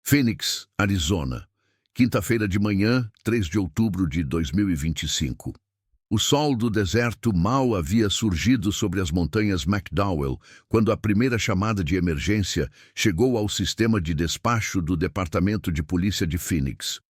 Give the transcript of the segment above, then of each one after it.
Phoenix, Arizona. Quinta-feira de manhã, 3 de outubro de 2025. O sol do deserto mal havia surgido sobre as montanhas McDowell quando a primeira chamada de emergência chegou ao sistema de despacho do Departamento de Polícia de Phoenix.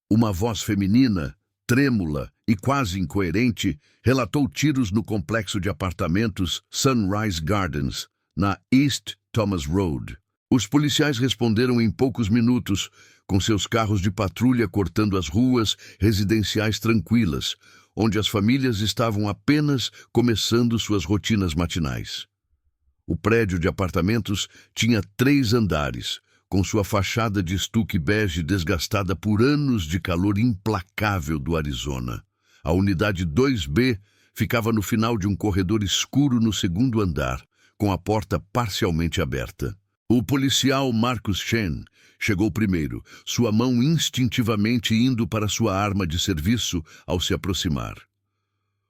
Uma voz feminina, trêmula e quase incoerente, relatou tiros no complexo de apartamentos Sunrise Gardens, na East Thomas Road. Os policiais responderam em poucos minutos, com seus carros de patrulha cortando as ruas residenciais tranquilas, onde as famílias estavam apenas começando suas rotinas matinais. O prédio de apartamentos tinha 3 andares, com sua fachada de estuque bege desgastada por anos de calor implacável do Arizona. A unidade 2B ficava no final de um corredor escuro no 2º andar, com a porta parcialmente aberta. O policial Marcus Chen chegou primeiro, sua mão instintivamente indo para sua arma de serviço ao se aproximar.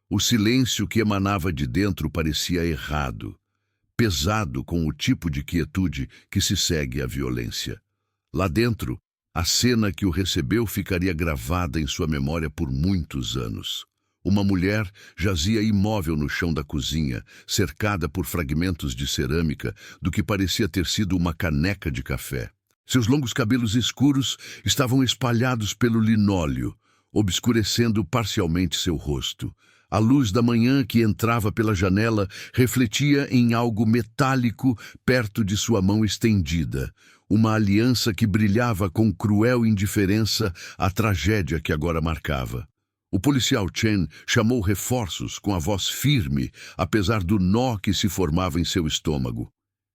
O silêncio que emanava de dentro parecia errado, pesado com o tipo de quietude que se segue à violência. Lá dentro, a cena que o recebeu ficaria gravada em sua memória por muitos anos. Uma mulher jazia imóvel no chão da cozinha, cercada por fragmentos de cerâmica do que parecia ter sido uma caneca de café. Seus longos cabelos escuros estavam espalhados pelo linóleo, obscurecendo parcialmente seu rosto. A luz da manhã que entrava pela janela refletia em algo metálico perto de sua mão estendida, uma aliança que brilhava com cruel indiferença à tragédia que agora marcava. O policial Chen chamou reforços com a voz firme, apesar do nó que se formava em seu estômago.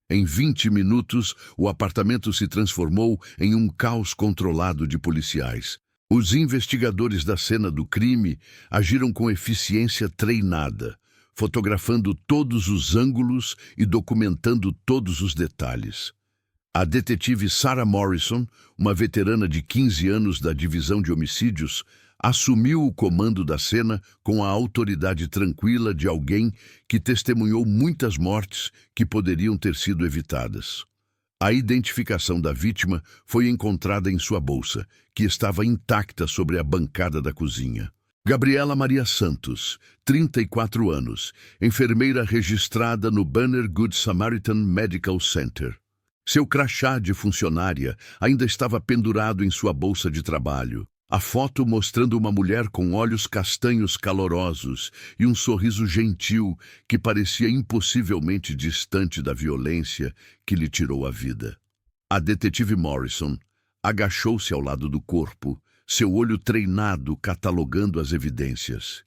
Em 20 minutos, o apartamento se transformou em um caos controlado de policiais. Os investigadores da cena do crime agiram com eficiência treinada, fotografando todos os ângulos e documentando todos os detalhes. A detetive Sarah Morrison, uma veterana de 15 anos da divisão de homicídios, assumiu o comando da cena com a autoridade tranquila de alguém que testemunhou muitas mortes que poderiam ter sido evitadas. A identificação da vítima foi encontrada em sua bolsa, que estava intacta sobre a bancada da cozinha. Gabriela Maria Santos, 34 anos, enfermeira registrada no Banner Good Samaritan Medical Center. Seu crachá de funcionária ainda estava pendurado em sua bolsa de trabalho. A foto mostrando uma mulher com olhos castanhos calorosos e um sorriso gentil que parecia impossivelmente distante da violência que lhe tirou a vida. A detetive Morrison agachou-se ao lado do corpo, seu olho treinado catalogando as evidências.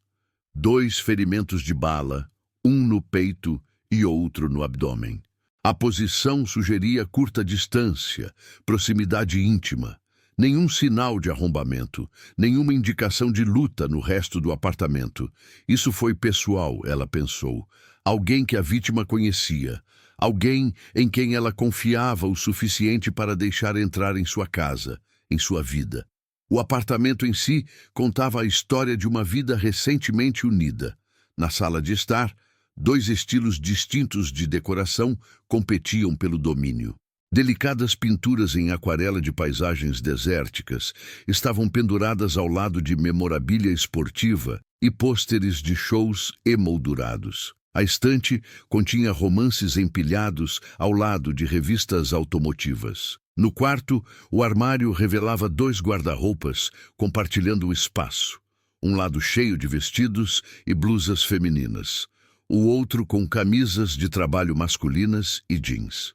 2 ferimentos de bala, um no peito e outro no abdômen. A posição sugeria curta distância, proximidade íntima. Nenhum sinal de arrombamento, nenhuma indicação de luta no resto do apartamento. Isso foi pessoal, ela pensou. Alguém que a vítima conhecia. Alguém em quem ela confiava o suficiente para deixar entrar em sua casa, em sua vida. O apartamento em si contava a história de uma vida recentemente unida. Na sala de estar, 2 estilos distintos de decoração competiam pelo domínio. Delicadas pinturas em aquarela de paisagens desérticas estavam penduradas ao lado de memorabilia esportiva e pôsteres de shows emoldurados. A estante continha romances empilhados ao lado de revistas automotivas. No quarto, o armário revelava 2 guarda-roupas compartilhando o espaço. Um lado cheio de vestidos e blusas femininas. O outro com camisas de trabalho masculinas e jeans.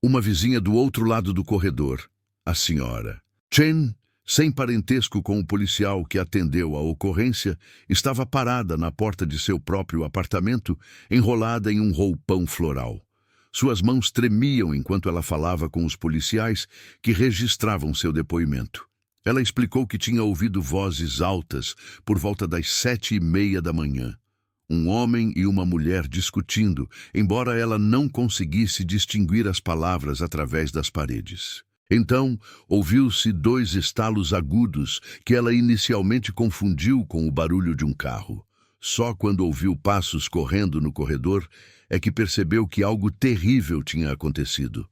Uma vizinha do outro lado do corredor, a senhora Chen, sem parentesco com o policial que atendeu a ocorrência, estava parada na porta de seu próprio apartamento, enrolada em um roupão floral. Suas mãos tremiam enquanto ela falava com os policiais que registravam seu depoimento. Ela explicou que tinha ouvido vozes altas por volta das 7h30 da manhã. Um homem e uma mulher discutindo, embora ela não conseguisse distinguir as palavras através das paredes. Então, ouviu-se 2 estalos agudos que ela inicialmente confundiu com o barulho de um carro. Só quando ouviu passos correndo no corredor é que percebeu que algo terrível tinha acontecido.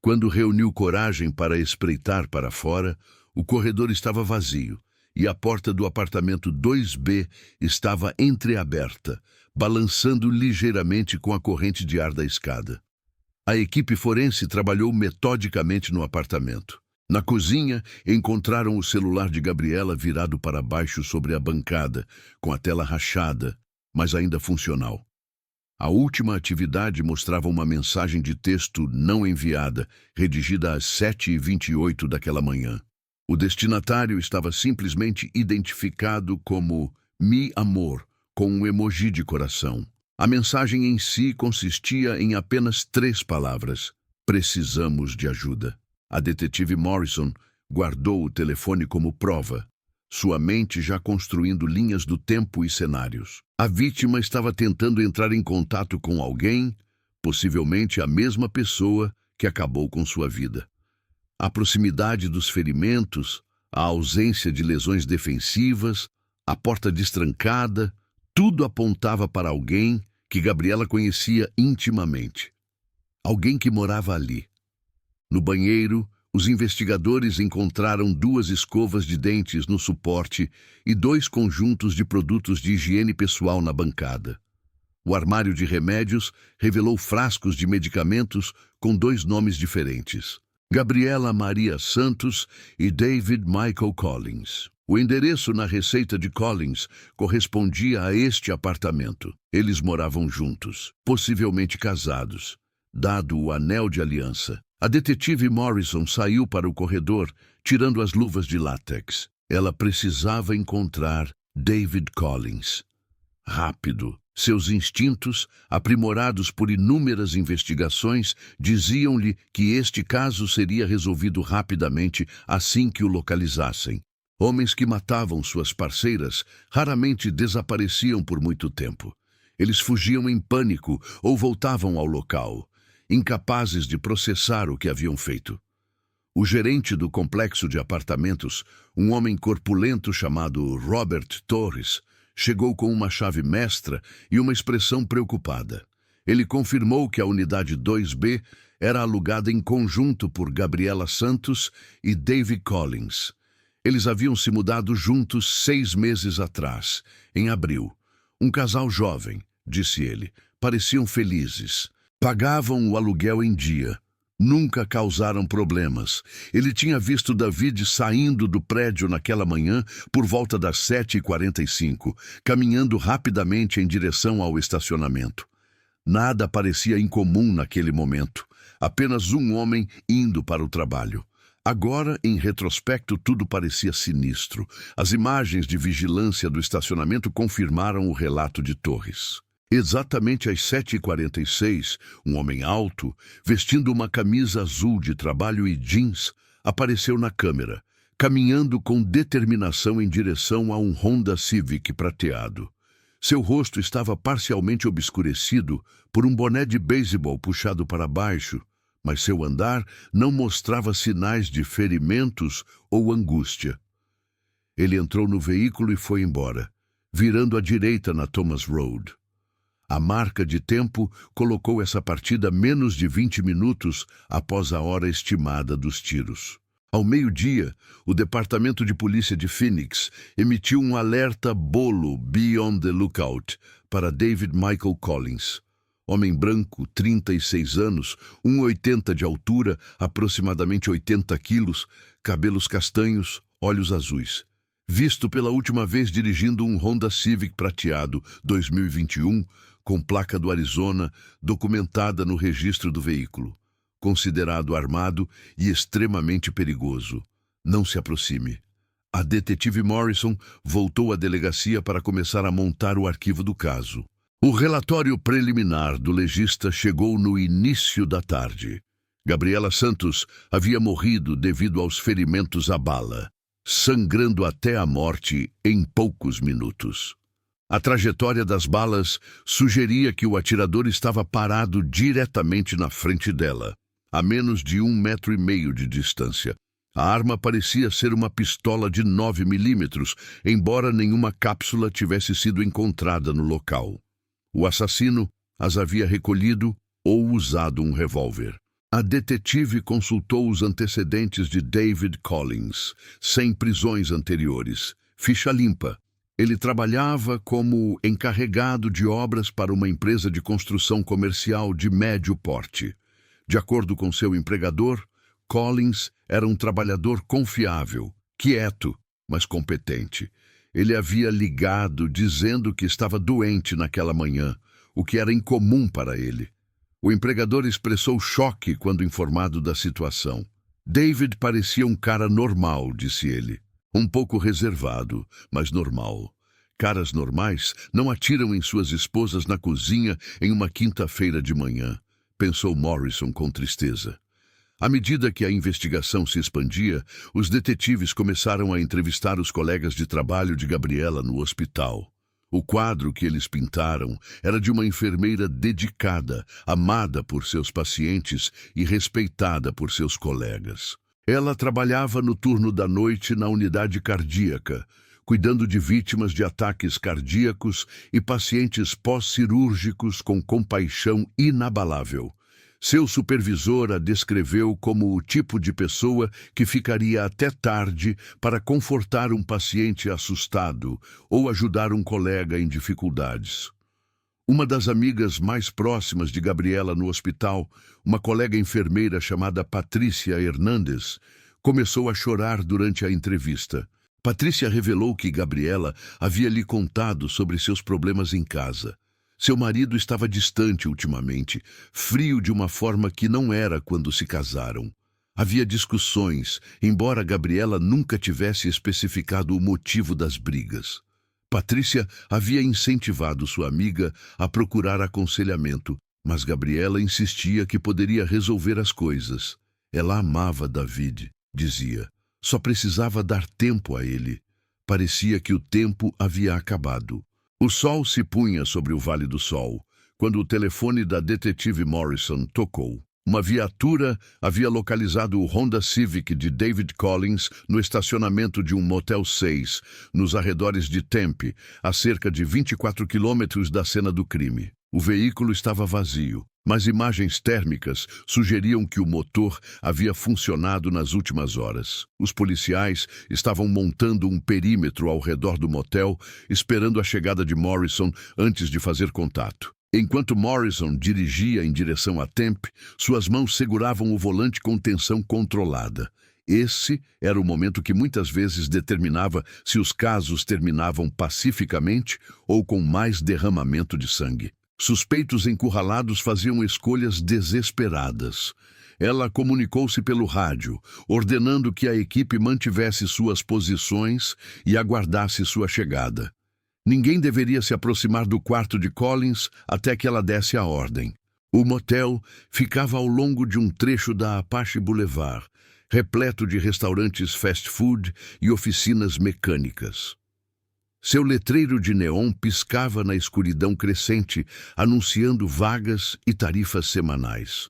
Quando reuniu coragem para espreitar para fora, o corredor estava vazio e a porta do apartamento 2B estava entreaberta, balançando ligeiramente com a corrente de ar da escada. A equipe forense trabalhou metodicamente no apartamento. Na cozinha, encontraram o celular de Gabriela virado para baixo sobre a bancada, com a tela rachada, mas ainda funcional. A última atividade mostrava uma mensagem de texto não enviada, redigida às 7h28 daquela manhã. O destinatário estava simplesmente identificado como Mi Amor, com um emoji de coração. A mensagem em si consistia em apenas 3 palavras: precisamos de ajuda. A detetive Morrison guardou o telefone como prova, sua mente já construindo linhas do tempo e cenários. A vítima estava tentando entrar em contato com alguém, possivelmente a mesma pessoa que acabou com sua vida. A proximidade dos ferimentos, a ausência de lesões defensivas, a porta destrancada, tudo apontava para alguém que Gabriela conhecia intimamente. Alguém que morava ali. No banheiro, os investigadores encontraram 2 escovas de dentes no suporte e 2 conjuntos de produtos de higiene pessoal na bancada. O armário de remédios revelou frascos de medicamentos com 2 nomes diferentes: Gabriela Maria Santos e David Michael Collins. O endereço na receita de Collins correspondia a este apartamento. Eles moravam juntos, possivelmente casados, dado o anel de aliança. A detetive Morrison saiu para o corredor, tirando as luvas de látex. Ela precisava encontrar David Collins. Rápido. Seus instintos, aprimorados por inúmeras investigações, diziam-lhe que este caso seria resolvido rapidamente assim que o localizassem. Homens que matavam suas parceiras raramente desapareciam por muito tempo. Eles fugiam em pânico ou voltavam ao local, incapazes de processar o que haviam feito. O gerente do complexo de apartamentos, um homem corpulento chamado Robert Torres, chegou com uma chave mestra e uma expressão preocupada. Ele confirmou que a unidade 2B era alugada em conjunto por Gabriela Santos e David Collins. Eles haviam se mudado juntos 6 meses atrás, em abril. Um casal jovem, disse ele, pareciam felizes. Pagavam o aluguel em dia. Nunca causaram problemas. Ele tinha visto David saindo do prédio naquela manhã por volta das 7h45, caminhando rapidamente em direção ao estacionamento. Nada parecia incomum naquele momento. Apenas um homem indo para o trabalho. Agora, em retrospecto, tudo parecia sinistro. As imagens de vigilância do estacionamento confirmaram o relato de Torres. Exatamente às 7h46, um homem alto, vestindo uma camisa azul de trabalho e jeans, apareceu na câmera, caminhando com determinação em direção a um Honda Civic prateado. Seu rosto estava parcialmente obscurecido por um boné de beisebol puxado para baixo, mas seu andar não mostrava sinais de ferimentos ou angústia. Ele entrou no veículo e foi embora, virando à direita na Thomas Road. A marca de tempo colocou essa partida menos de 20 minutos após a hora estimada dos tiros. Ao meio-dia, o Departamento de Polícia de Phoenix emitiu um alerta bolo Beyond the Lookout para David Michael Collins. Homem branco, 36 anos, 1,80 de altura, aproximadamente 80 quilos, cabelos castanhos, olhos azuis. Visto pela última vez dirigindo um Honda Civic prateado 2021, com placa do Arizona, documentada no registro do veículo. Considerado armado e extremamente perigoso. Não se aproxime. A detetive Morrison voltou à delegacia para começar a montar o arquivo do caso. O relatório preliminar do legista chegou no início da tarde. Gabriela Santos havia morrido devido aos ferimentos à bala, sangrando até a morte em poucos minutos. A trajetória das balas sugeria que o atirador estava parado diretamente na frente dela, a menos de 1,5 metros de distância. A arma parecia ser uma pistola de 9 milímetros, embora nenhuma cápsula tivesse sido encontrada no local. O assassino as havia recolhido ou usado um revólver. A detetive consultou os antecedentes de David Collins, sem prisões anteriores. Ficha limpa. Ele trabalhava como encarregado de obras para uma empresa de construção comercial de médio porte. De acordo com seu empregador, Collins era um trabalhador confiável, quieto, mas competente. Ele havia ligado dizendo que estava doente naquela manhã, o que era incomum para ele. O empregador expressou choque quando informado da situação. David parecia um cara normal, disse ele. Um pouco reservado, mas normal. Caras normais não atiram em suas esposas na cozinha em uma quinta-feira de manhã, pensou Morrison com tristeza. À medida que a investigação se expandia, os detetives começaram a entrevistar os colegas de trabalho de Gabriela no hospital. O quadro que eles pintaram era de uma enfermeira dedicada, amada por seus pacientes e respeitada por seus colegas. Ela trabalhava no turno da noite na unidade cardíaca, cuidando de vítimas de ataques cardíacos e pacientes pós-cirúrgicos com compaixão inabalável. Seu supervisor a descreveu como o tipo de pessoa que ficaria até tarde para confortar um paciente assustado ou ajudar um colega em dificuldades. Uma das amigas mais próximas de Gabriela no hospital, uma colega enfermeira chamada Patrícia Hernandes, começou a chorar durante a entrevista. Patrícia revelou que Gabriela havia lhe contado sobre seus problemas em casa. Seu marido estava distante ultimamente, frio de uma forma que não era quando se casaram. Havia discussões, embora Gabriela nunca tivesse especificado o motivo das brigas. Patrícia havia incentivado sua amiga a procurar aconselhamento, mas Gabriela insistia que poderia resolver as coisas. Ela amava David, dizia. Só precisava dar tempo a ele. Parecia que o tempo havia acabado. O sol se punha sobre o Vale do Sol, quando o telefone da detetive Morrison tocou. Uma viatura havia localizado o Honda Civic de David Collins no estacionamento de um Motel 6, nos arredores de Tempe, a cerca de 24 quilômetros da cena do crime. O veículo estava vazio, mas imagens térmicas sugeriam que o motor havia funcionado nas últimas horas. Os policiais estavam montando um perímetro ao redor do motel, esperando a chegada de Morrison antes de fazer contato. Enquanto Morrison dirigia em direção a Tempe, suas mãos seguravam o volante com tensão controlada. Esse era o momento que muitas vezes determinava se os casos terminavam pacificamente ou com mais derramamento de sangue. Suspeitos encurralados faziam escolhas desesperadas. Ela comunicou-se pelo rádio, ordenando que a equipe mantivesse suas posições e aguardasse sua chegada. Ninguém deveria se aproximar do quarto de Collins até que ela desse a ordem. O motel ficava ao longo de um trecho da Apache Boulevard, repleto de restaurantes fast food e oficinas mecânicas. Seu letreiro de neon piscava na escuridão crescente, anunciando vagas e tarifas semanais.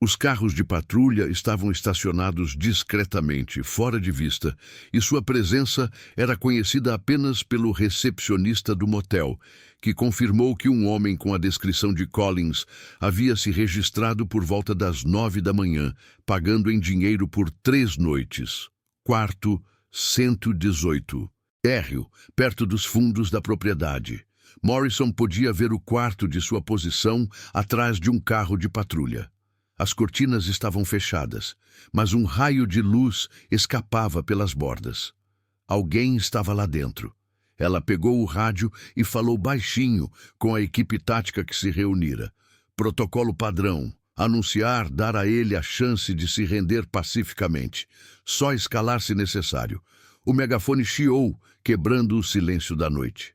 Os carros de patrulha estavam estacionados discretamente, fora de vista, e sua presença era conhecida apenas pelo recepcionista do motel, que confirmou que um homem com a descrição de Collins havia se registrado por volta das 9 da manhã, pagando em dinheiro por 3 noites. Quarto 118. Térreo, perto dos fundos da propriedade. Morrison podia ver o quarto de sua posição atrás de um carro de patrulha. As cortinas estavam fechadas, mas um raio de luz escapava pelas bordas. Alguém estava lá dentro. Ela pegou o rádio e falou baixinho com a equipe tática que se reunira. Protocolo padrão. Anunciar, dar a ele a chance de se render pacificamente. Só escalar se necessário. O megafone chiou, quebrando o silêncio da noite.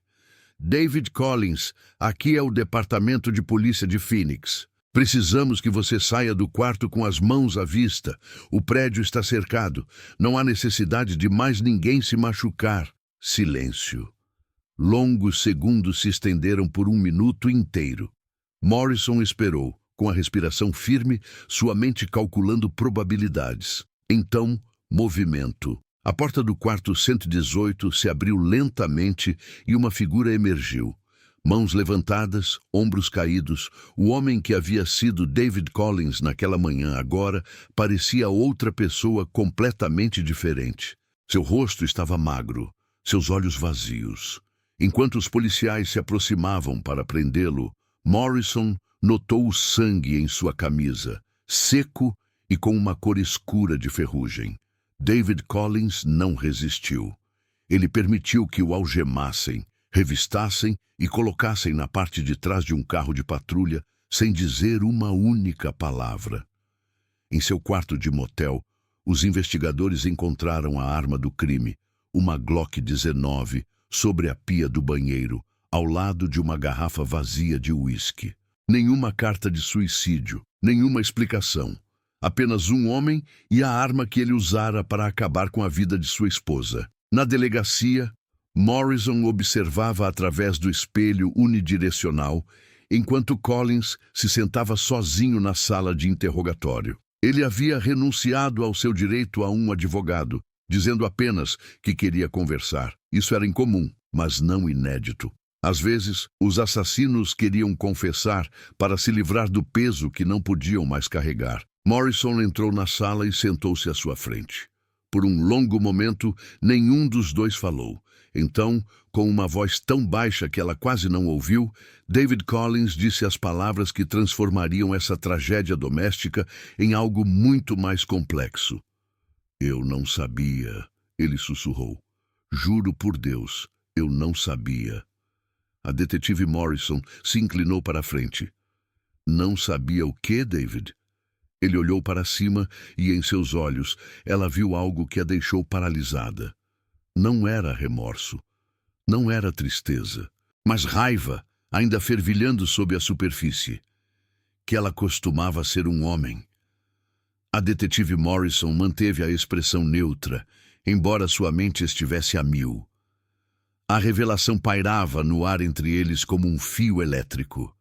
David Collins, aqui é o Departamento de Polícia de Phoenix. Precisamos que você saia do quarto com as mãos à vista. O prédio está cercado. Não há necessidade de mais ninguém se machucar. Silêncio. Longos segundos se estenderam por 1 minuto inteiro. Morrison esperou, com a respiração firme, sua mente calculando probabilidades. Então, movimento. A porta do quarto 118 se abriu lentamente e uma figura emergiu. Mãos levantadas, ombros caídos, o homem que havia sido David Collins naquela manhã agora parecia outra pessoa completamente diferente. Seu rosto estava magro, seus olhos vazios. Enquanto os policiais se aproximavam para prendê-lo, Morrison notou o sangue em sua camisa, seco e com uma cor escura de ferrugem. David Collins não resistiu. Ele permitiu que o algemassem, revistassem e colocassem na parte de trás de um carro de patrulha sem dizer uma única palavra. Em seu quarto de motel, os investigadores encontraram a arma do crime, uma Glock 19, sobre a pia do banheiro, ao lado de uma garrafa vazia de uísque. Nenhuma carta de suicídio, nenhuma explicação. Apenas um homem e a arma que ele usara para acabar com a vida de sua esposa. Na delegacia, Morrison observava através do espelho unidirecional, enquanto Collins se sentava sozinho na sala de interrogatório. Ele havia renunciado ao seu direito a um advogado, dizendo apenas que queria conversar. Isso era incomum, mas não inédito. Às vezes, os assassinos queriam confessar para se livrar do peso que não podiam mais carregar. Morrison entrou na sala e sentou-se à sua frente. Por um longo momento, nenhum dos dois falou. Então, com uma voz tão baixa que ela quase não ouviu, David Collins disse as palavras que transformariam essa tragédia doméstica em algo muito mais complexo. "Eu não sabia", ele sussurrou. "Juro por Deus, eu não sabia." A detetive Morrison se inclinou para a frente. "Não sabia o quê, David?" Ele olhou para cima e em seus olhos ela viu algo que a deixou paralisada. Não era remorso, não era tristeza, mas raiva, ainda fervilhando sob a superfície. Que ela costumava ser um homem. A detetive Morrison manteve a expressão neutra, embora sua mente estivesse a mil. A revelação pairava no ar entre eles como um fio elétrico.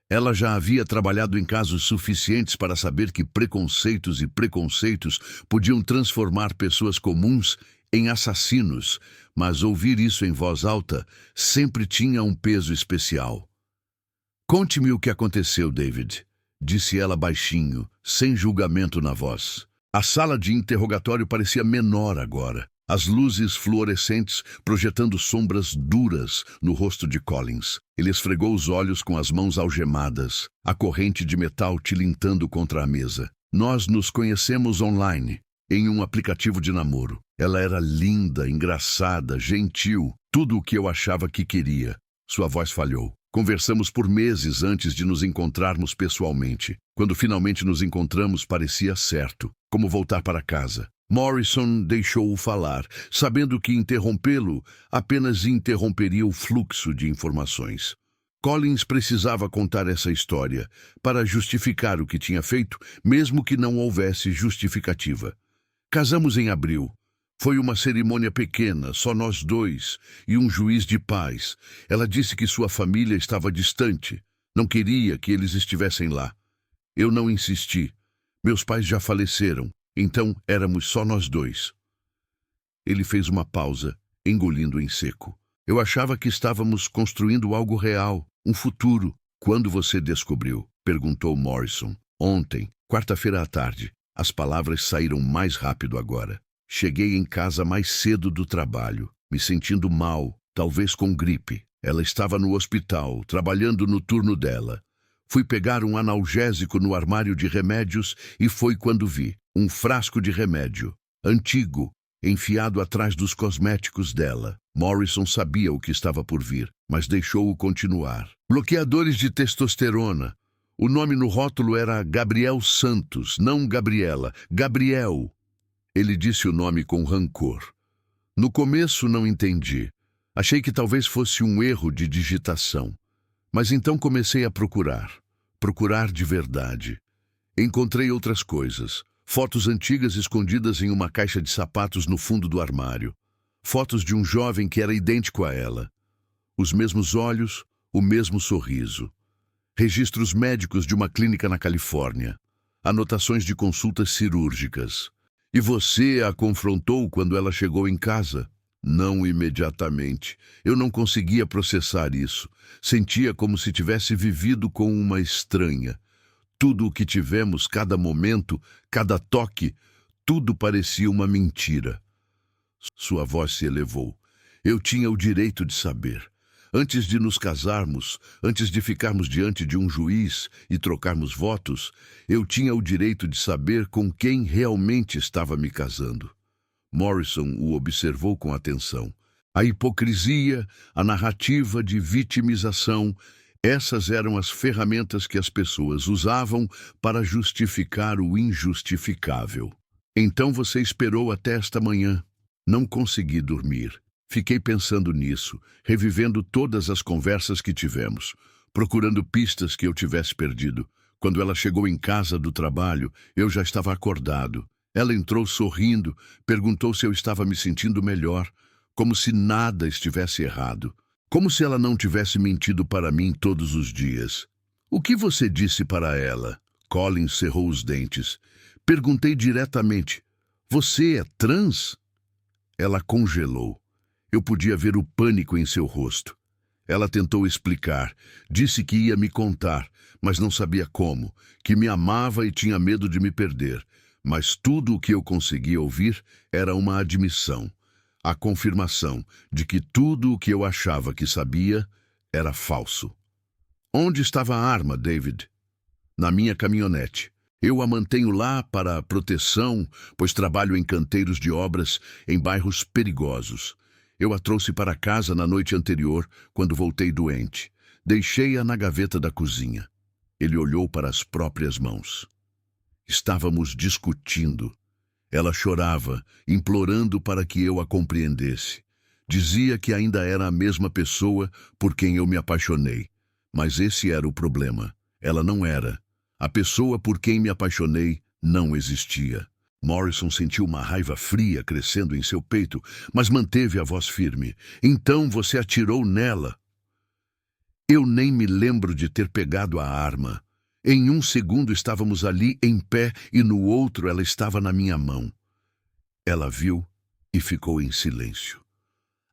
Ela já havia trabalhado em casos suficientes para saber que preconceitos e preconceitos podiam transformar pessoas comuns em assassinos, mas ouvir isso em voz alta sempre tinha um peso especial. "Conte-me o que aconteceu, David", disse ela baixinho, sem julgamento na voz. A sala de interrogatório parecia menor agora, as luzes fluorescentes projetando sombras duras no rosto de Collins. Ele esfregou os olhos com as mãos algemadas, a corrente de metal tilintando contra a mesa. "Nós nos conhecemos online, em um aplicativo de namoro. Ela era linda, engraçada, gentil, tudo o que eu achava que queria." Sua voz falhou. "Conversamos por meses antes de nos encontrarmos pessoalmente. Quando finalmente nos encontramos, parecia certo, como voltar para casa." Morrison deixou-o falar, sabendo que interrompê-lo apenas interromperia o fluxo de informações. Collins precisava contar essa história para justificar o que tinha feito, mesmo que não houvesse justificativa. "Casamos em abril. Foi uma cerimônia pequena, só nós dois, e um juiz de paz. Ela disse que sua família estava distante. Não queria que eles estivessem lá. Eu não insisti. Meus pais já faleceram, então éramos só nós dois." Ele fez uma pausa, engolindo em seco. "Eu achava que estávamos construindo algo real, um futuro." "Quando você descobriu?" perguntou Morrison. "Ontem, quarta-feira à tarde." As palavras saíram mais rápido agora. "Cheguei em casa mais cedo do trabalho, me sentindo mal, talvez com gripe. Ela estava no hospital, trabalhando no turno dela. Fui pegar um analgésico no armário de remédios e foi quando vi um frasco de remédio, antigo, enfiado atrás dos cosméticos dela." Morrison sabia o que estava por vir, mas deixou-o continuar. "Bloqueadores de testosterona. O nome no rótulo era Gabriel Santos, não Gabriela. Gabriel." Ele disse o nome com rancor. "No começo não entendi. Achei que talvez fosse um erro de digitação. Mas então comecei a procurar. Procurar de verdade. Encontrei outras coisas. Fotos antigas escondidas em uma caixa de sapatos no fundo do armário. Fotos de um jovem que era idêntico a ela. Os mesmos olhos, o mesmo sorriso. Registros médicos de uma clínica na Califórnia. Anotações de consultas cirúrgicas. E você a confrontou quando ela chegou em casa?" Não imediatamente. Eu não conseguia processar isso. Sentia como se tivesse vivido com uma estranha. Tudo o que tivemos, cada momento, cada toque, tudo parecia uma mentira. Sua voz se elevou. Eu tinha o direito de saber. Antes de nos casarmos, antes de ficarmos diante de um juiz e trocarmos votos, eu tinha o direito de saber com quem realmente estava me casando. Morrison o observou com atenção. A hipocrisia, a narrativa de vitimização, essas eram as ferramentas que as pessoas usavam para justificar o injustificável. Então você esperou até esta manhã. Não consegui dormir. Fiquei pensando nisso, revivendo todas as conversas que tivemos, procurando pistas que eu tivesse perdido. Quando ela chegou em casa do trabalho, eu já estava acordado. Ela entrou sorrindo, perguntou se eu estava me sentindo melhor, como se nada estivesse errado. Como se ela não tivesse mentido para mim todos os dias. O que você disse para ela? Colin cerrou os dentes. Perguntei diretamente. Você é trans? Ela congelou. Eu podia ver o pânico em seu rosto. Ela tentou explicar. Disse que ia me contar, mas não sabia como. Que me amava e tinha medo de me perder. Mas tudo o que eu conseguia ouvir era uma admissão. A confirmação de que tudo o que eu achava que sabia era falso. Onde estava a arma, David? Na minha caminhonete. Eu a mantenho lá para proteção, pois trabalho em canteiros de obras em bairros perigosos. Eu a trouxe para casa na noite anterior, quando voltei doente. Deixei-a na gaveta da cozinha. Ele olhou para as próprias mãos. Estávamos discutindo. Ela chorava, implorando para que eu a compreendesse. Dizia que ainda era a mesma pessoa por quem eu me apaixonei. Mas esse era o problema. Ela não era. A pessoa por quem me apaixonei não existia. Morrison sentiu uma raiva fria crescendo em seu peito, mas manteve a voz firme. Então você atirou nela. Eu nem me lembro de ter pegado a arma. Em um segundo estávamos ali em pé e no outro ela estava na minha mão. Ela viu e ficou em silêncio.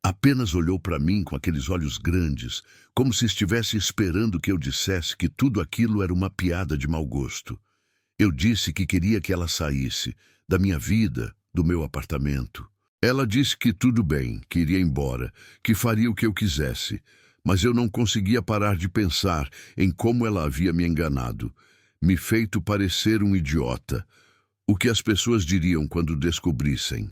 Apenas olhou para mim com aqueles olhos grandes, como se estivesse esperando que eu dissesse que tudo aquilo era uma piada de mau gosto. Eu disse que queria que ela saísse, da minha vida, do meu apartamento. Ela disse que tudo bem, que iria embora, que faria o que eu quisesse, mas eu não conseguia parar de pensar em como ela havia me enganado, me feito parecer um idiota. O que as pessoas diriam quando descobrissem?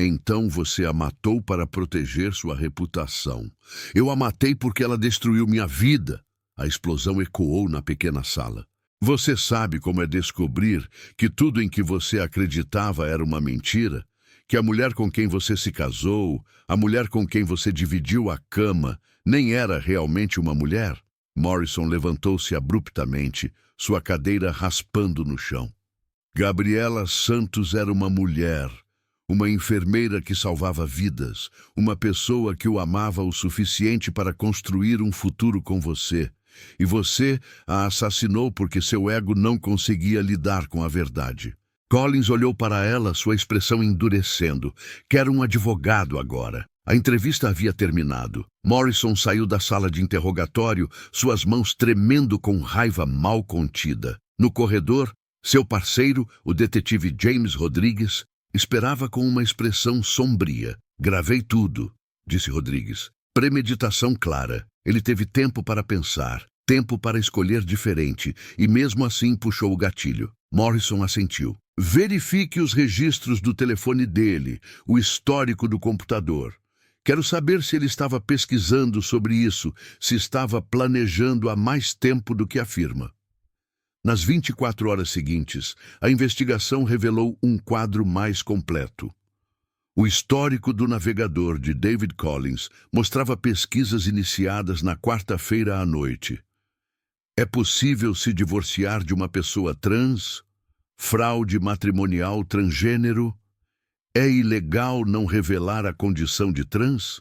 Então você a matou para proteger sua reputação. Eu a matei porque ela destruiu minha vida. A explosão ecoou na pequena sala. Você sabe como é descobrir que tudo em que você acreditava era uma mentira? Que a mulher com quem você se casou, a mulher com quem você dividiu a cama, nem era realmente uma mulher? Morrison levantou-se abruptamente, sua cadeira raspando no chão. Gabriela Santos era uma mulher, uma enfermeira que salvava vidas, uma pessoa que o amava o suficiente para construir um futuro com você. E você a assassinou porque seu ego não conseguia lidar com a verdade. Collins olhou para ela, sua expressão endurecendo. Quero um advogado agora. A entrevista havia terminado. Morrison saiu da sala de interrogatório, suas mãos tremendo com raiva mal contida. No corredor, seu parceiro, o detetive James Rodrigues, esperava com uma expressão sombria. Gravei tudo, disse Rodrigues. Premeditação clara. Ele teve tempo para pensar, tempo para escolher diferente, e mesmo assim puxou o gatilho. Morrison assentiu. Verifique os registros do telefone dele, o histórico do computador. Quero saber se ele estava pesquisando sobre isso, se estava planejando há mais tempo do que afirma. Nas 24 horas seguintes, a investigação revelou um quadro mais completo. O histórico do navegador de David Collins mostrava pesquisas iniciadas na quarta-feira à noite. É possível se divorciar de uma pessoa trans? Fraude matrimonial transgênero? É ilegal não revelar a condição de trans?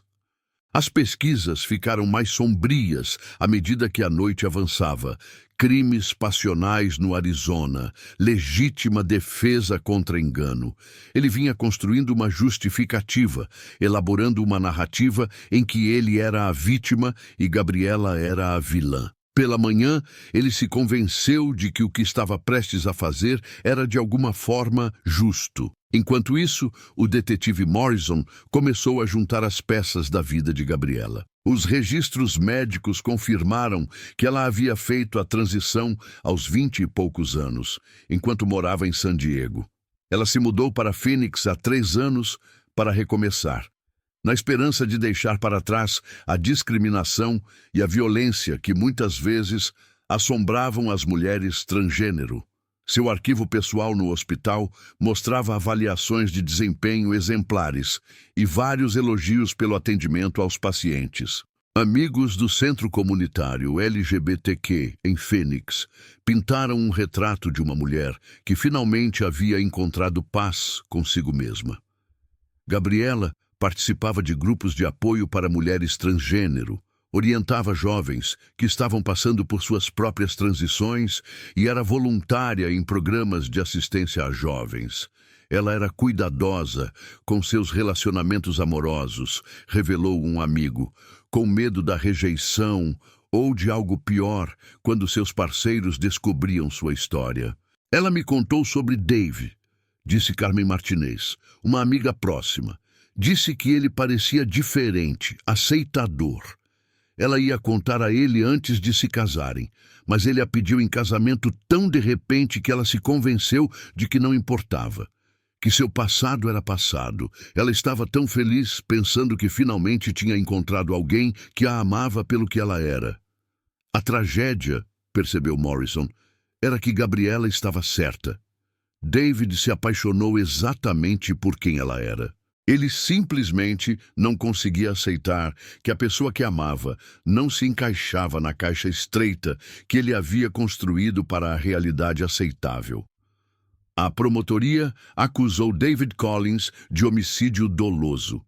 As pesquisas ficaram mais sombrias à medida que a noite avançava. crimes passionais no Arizona, legítima defesa contra engano. Ele vinha construindo uma justificativa, elaborando uma narrativa em que ele era a vítima e Gabriela era a vilã. Pela manhã, ele se convenceu de que o que estava prestes a fazer era de alguma forma justo. Enquanto isso, o detetive Morrison começou a juntar as peças da vida de Gabriela. Os registros médicos confirmaram que ela havia feito a transição aos 20 e poucos anos, enquanto morava em San Diego. Ela se mudou para Phoenix há 3 anos para recomeçar, na esperança de deixar para trás a discriminação e a violência que muitas vezes assombravam as mulheres transgênero. Seu arquivo pessoal no hospital mostrava avaliações de desempenho exemplares e vários elogios pelo atendimento aos pacientes. Amigos do Centro Comunitário LGBTQ em Phoenix pintaram um retrato de uma mulher que finalmente havia encontrado paz consigo mesma. Gabriela participava de grupos de apoio para mulheres transgênero, orientava jovens que estavam passando por suas próprias transições e era voluntária em programas de assistência a jovens. Ela era cuidadosa com seus relacionamentos amorosos, revelou um amigo, com medo da rejeição ou de algo pior quando seus parceiros descobriam sua história. Ela me contou sobre Dave, disse Carmen Martinez, uma amiga próxima. Disse que ele parecia diferente, aceitador. Ela ia contar a ele antes de se casarem, mas ele a pediu em casamento tão de repente que ela se convenceu de que não importava, que seu passado era passado. Ela estava tão feliz pensando que finalmente tinha encontrado alguém que a amava pelo que ela era. A tragédia, percebeu Morrison, era que Gabriela estava certa. David se apaixonou exatamente por quem ela era. Ele simplesmente não conseguia aceitar que a pessoa que amava não se encaixava na caixa estreita que ele havia construído para a realidade aceitável. A promotoria acusou David Collins de homicídio doloso.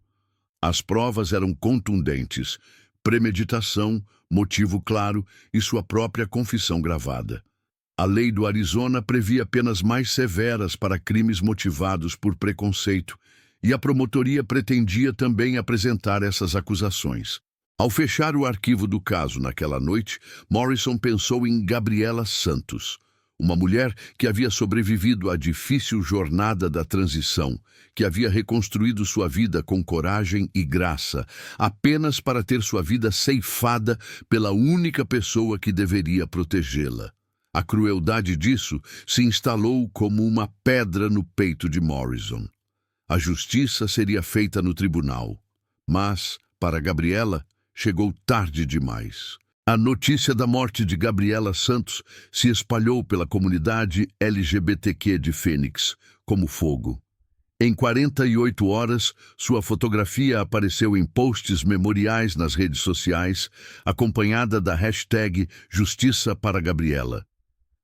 As provas eram contundentes: premeditação, motivo claro e sua própria confissão gravada. A lei do Arizona previa penas mais severas para crimes motivados por preconceito, e a promotoria pretendia também apresentar essas acusações. Ao fechar o arquivo do caso naquela noite, Morrison pensou em Gabriela Santos, uma mulher que havia sobrevivido à difícil jornada da transição, que havia reconstruído sua vida com coragem e graça, apenas para ter sua vida ceifada pela única pessoa que deveria protegê-la. A crueldade disso se instalou como uma pedra no peito de Morrison. A justiça seria feita no tribunal, mas, para Gabriela, chegou tarde demais. A notícia da morte de Gabriela Santos se espalhou pela comunidade LGBTQ de Phoenix como fogo. Em 48 horas, sua fotografia apareceu em posts memoriais nas redes sociais, acompanhada da hashtag Justiça para Gabriela.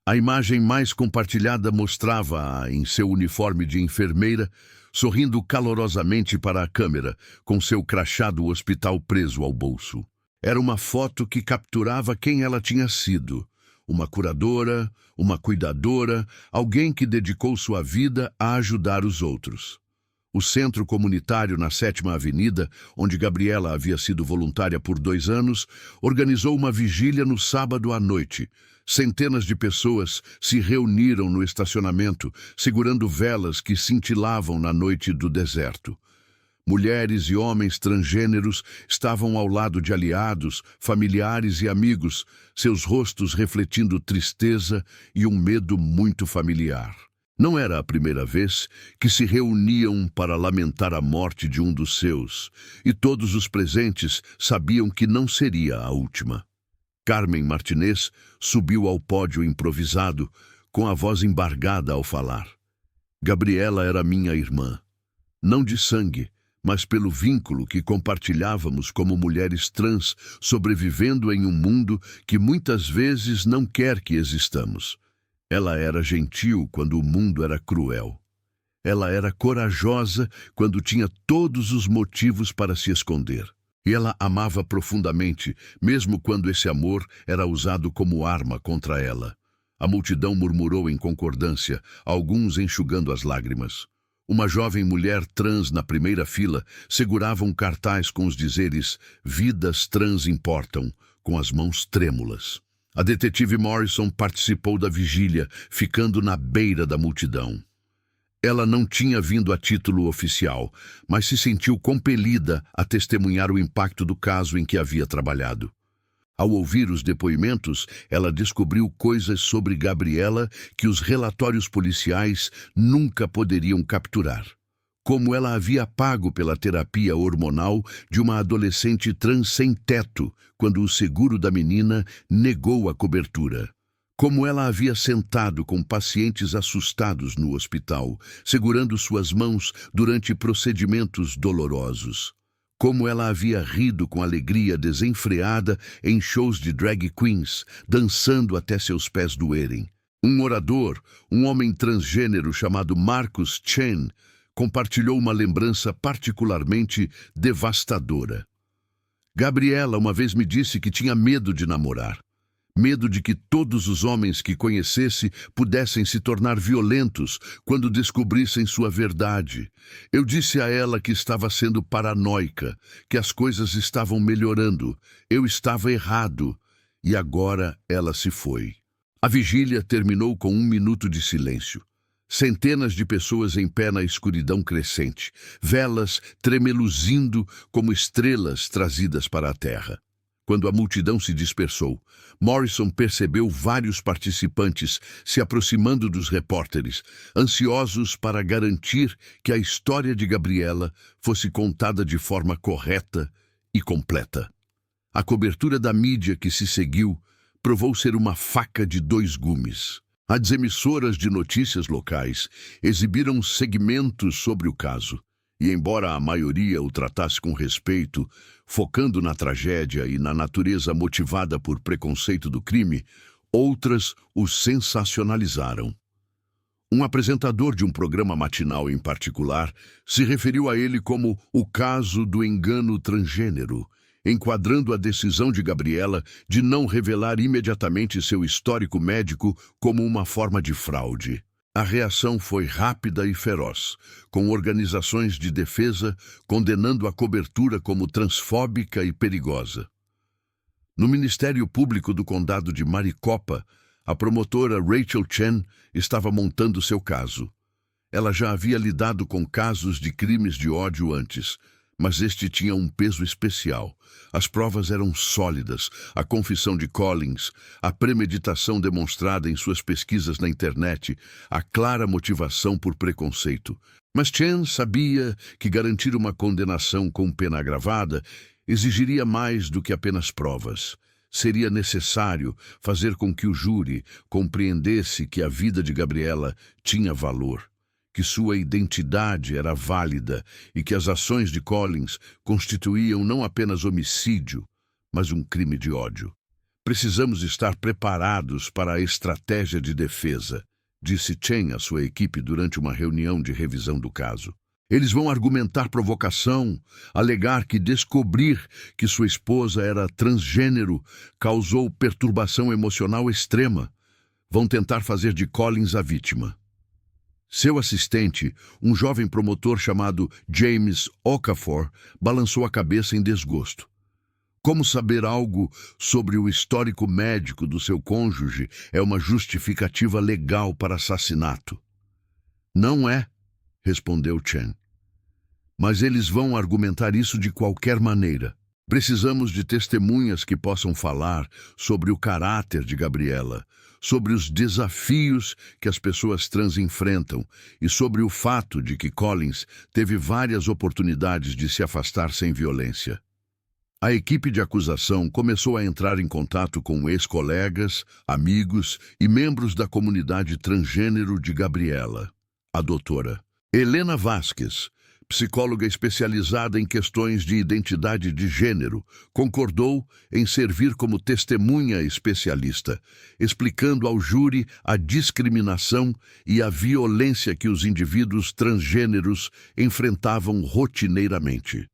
A imagem mais compartilhada mostrava-a em seu uniforme de enfermeira, sorrindo calorosamente para a câmera, com seu crachá do hospital preso ao bolso. Era uma foto que capturava quem ela tinha sido: uma curadora, uma cuidadora, alguém que dedicou sua vida a ajudar os outros. O centro comunitário na 7ª Avenida, onde Gabriela havia sido voluntária por 2 anos, organizou uma vigília no sábado à noite. Centenas de pessoas se reuniram no estacionamento, segurando velas que cintilavam na noite do deserto. Mulheres e homens transgêneros estavam ao lado de aliados, familiares e amigos, seus rostos refletindo tristeza e um medo muito familiar. Não era a primeira vez que se reuniam para lamentar a morte de um dos seus, e todos os presentes sabiam que não seria a última. Carmen Martinez subiu ao pódio improvisado, com a voz embargada ao falar. Gabriela era minha irmã, não de sangue, mas pelo vínculo que compartilhávamos como mulheres trans, sobrevivendo em um mundo que muitas vezes não quer que existamos. Ela era gentil quando o mundo era cruel. Ela era corajosa quando tinha todos os motivos para se esconder. E ela amava profundamente, mesmo quando esse amor era usado como arma contra ela. A multidão murmurou em concordância, alguns enxugando as lágrimas. Uma jovem mulher trans na primeira fila segurava um cartaz com os dizeres "Vidas trans importam", com as mãos trêmulas. A detetive Morrison participou da vigília, ficando na beira da multidão. Ela não tinha vindo a título oficial, mas se sentiu compelida a testemunhar o impacto do caso em que havia trabalhado. Ao ouvir os depoimentos, ela descobriu coisas sobre Gabriela que os relatórios policiais nunca poderiam capturar. Como ela havia pago pela terapia hormonal de uma adolescente trans sem teto, quando o seguro da menina negou a cobertura. Como ela havia sentado com pacientes assustados no hospital, segurando suas mãos durante procedimentos dolorosos. Como ela havia rido com alegria desenfreada em shows de drag queens, dançando até seus pés doerem. Um orador, um homem transgênero chamado Marcus Chen, compartilhou uma lembrança particularmente devastadora. Gabriela uma vez me disse que tinha medo de namorar. Medo de que todos os homens que conhecesse pudessem se tornar violentos quando descobrissem sua verdade. Eu disse a ela que estava sendo paranoica, que as coisas estavam melhorando. Eu estava errado. E agora ela se foi. A vigília terminou com 1 minuto de silêncio. Centenas de pessoas em pé na escuridão crescente, velas tremeluzindo como estrelas trazidas para a terra. Quando a multidão se dispersou, Morrison percebeu vários participantes se aproximando dos repórteres, ansiosos para garantir que a história de Gabriela fosse contada de forma correta e completa. A cobertura da mídia que se seguiu provou ser uma faca de 2 gumes. As emissoras de notícias locais exibiram segmentos sobre o caso, e embora a maioria o tratasse com respeito, focando na tragédia e na natureza motivada por preconceito do crime, outras o sensacionalizaram. Um apresentador de um programa matinal em particular se referiu a ele como o caso do engano transgênero, enquadrando a decisão de Gabriela de não revelar imediatamente seu histórico médico como uma forma de fraude. A reação foi rápida e feroz, com organizações de defesa condenando a cobertura como transfóbica e perigosa. No Ministério Público do Condado de Maricopa, a promotora Rachel Chen estava montando seu caso. Ela já havia lidado com casos de crimes de ódio antes, mas este tinha um peso especial. As provas eram sólidas, a confissão de Collins, a premeditação demonstrada em suas pesquisas na internet, a clara motivação por preconceito. Mas Chen sabia que garantir uma condenação com pena agravada exigiria mais do que apenas provas. Seria necessário fazer com que o júri compreendesse que a vida de Gabriela tinha valor, que sua identidade era válida e que as ações de Collins constituíam não apenas homicídio, mas um crime de ódio. Precisamos estar preparados para a estratégia de defesa, disse Chen à sua equipe durante uma reunião de revisão do caso. Eles vão argumentar provocação, alegar que descobrir que sua esposa era transgênero causou perturbação emocional extrema. Vão tentar fazer de Collins a vítima. Seu assistente, um jovem promotor chamado James Okafor, balançou a cabeça em desgosto. Como saber algo sobre o histórico médico do seu cônjuge é uma justificativa legal para assassinato? Não é, respondeu Chen. Mas eles vão argumentar isso de qualquer maneira. Precisamos de testemunhas que possam falar sobre o caráter de Gabriela, sobre os desafios que as pessoas trans enfrentam e sobre o fato de que Collins teve várias oportunidades de se afastar sem violência. A equipe de acusação começou a entrar em contato com ex-colegas, amigos e membros da comunidade transgênero de Gabriela. A doutora Helena Vasquez, psicóloga especializada em questões de identidade de gênero, concordou em servir como testemunha especialista, explicando ao júri a discriminação e a violência que os indivíduos transgêneros enfrentavam rotineiramente.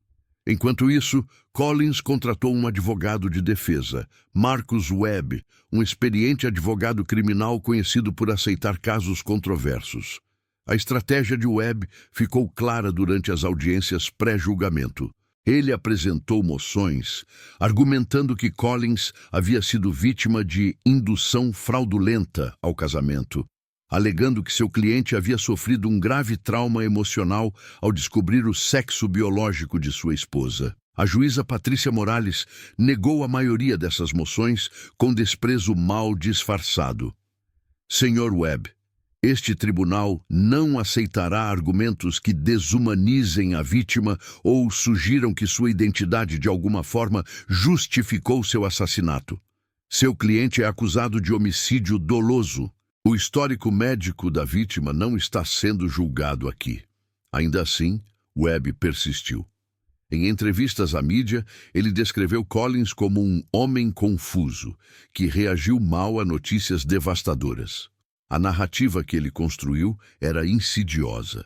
Enquanto isso, Collins contratou um advogado de defesa, Marcus Webb, um experiente advogado criminal conhecido por aceitar casos controversos. A estratégia de Webb ficou clara durante as audiências pré-julgamento. Ele apresentou moções, argumentando que Collins havia sido vítima de indução fraudulenta ao casamento, alegando que seu cliente havia sofrido um grave trauma emocional ao descobrir o sexo biológico de sua esposa. A juíza Patrícia Morales negou a maioria dessas moções com desprezo mal disfarçado. Senhor Webb, este tribunal não aceitará argumentos que desumanizem a vítima ou sugiram que sua identidade de alguma forma justificou seu assassinato. Seu cliente é acusado de homicídio doloso. O histórico médico da vítima não está sendo julgado aqui. Ainda assim, Webb persistiu. Em entrevistas à mídia, ele descreveu Collins como um homem confuso, que reagiu mal a notícias devastadoras. A narrativa que ele construiu era insidiosa.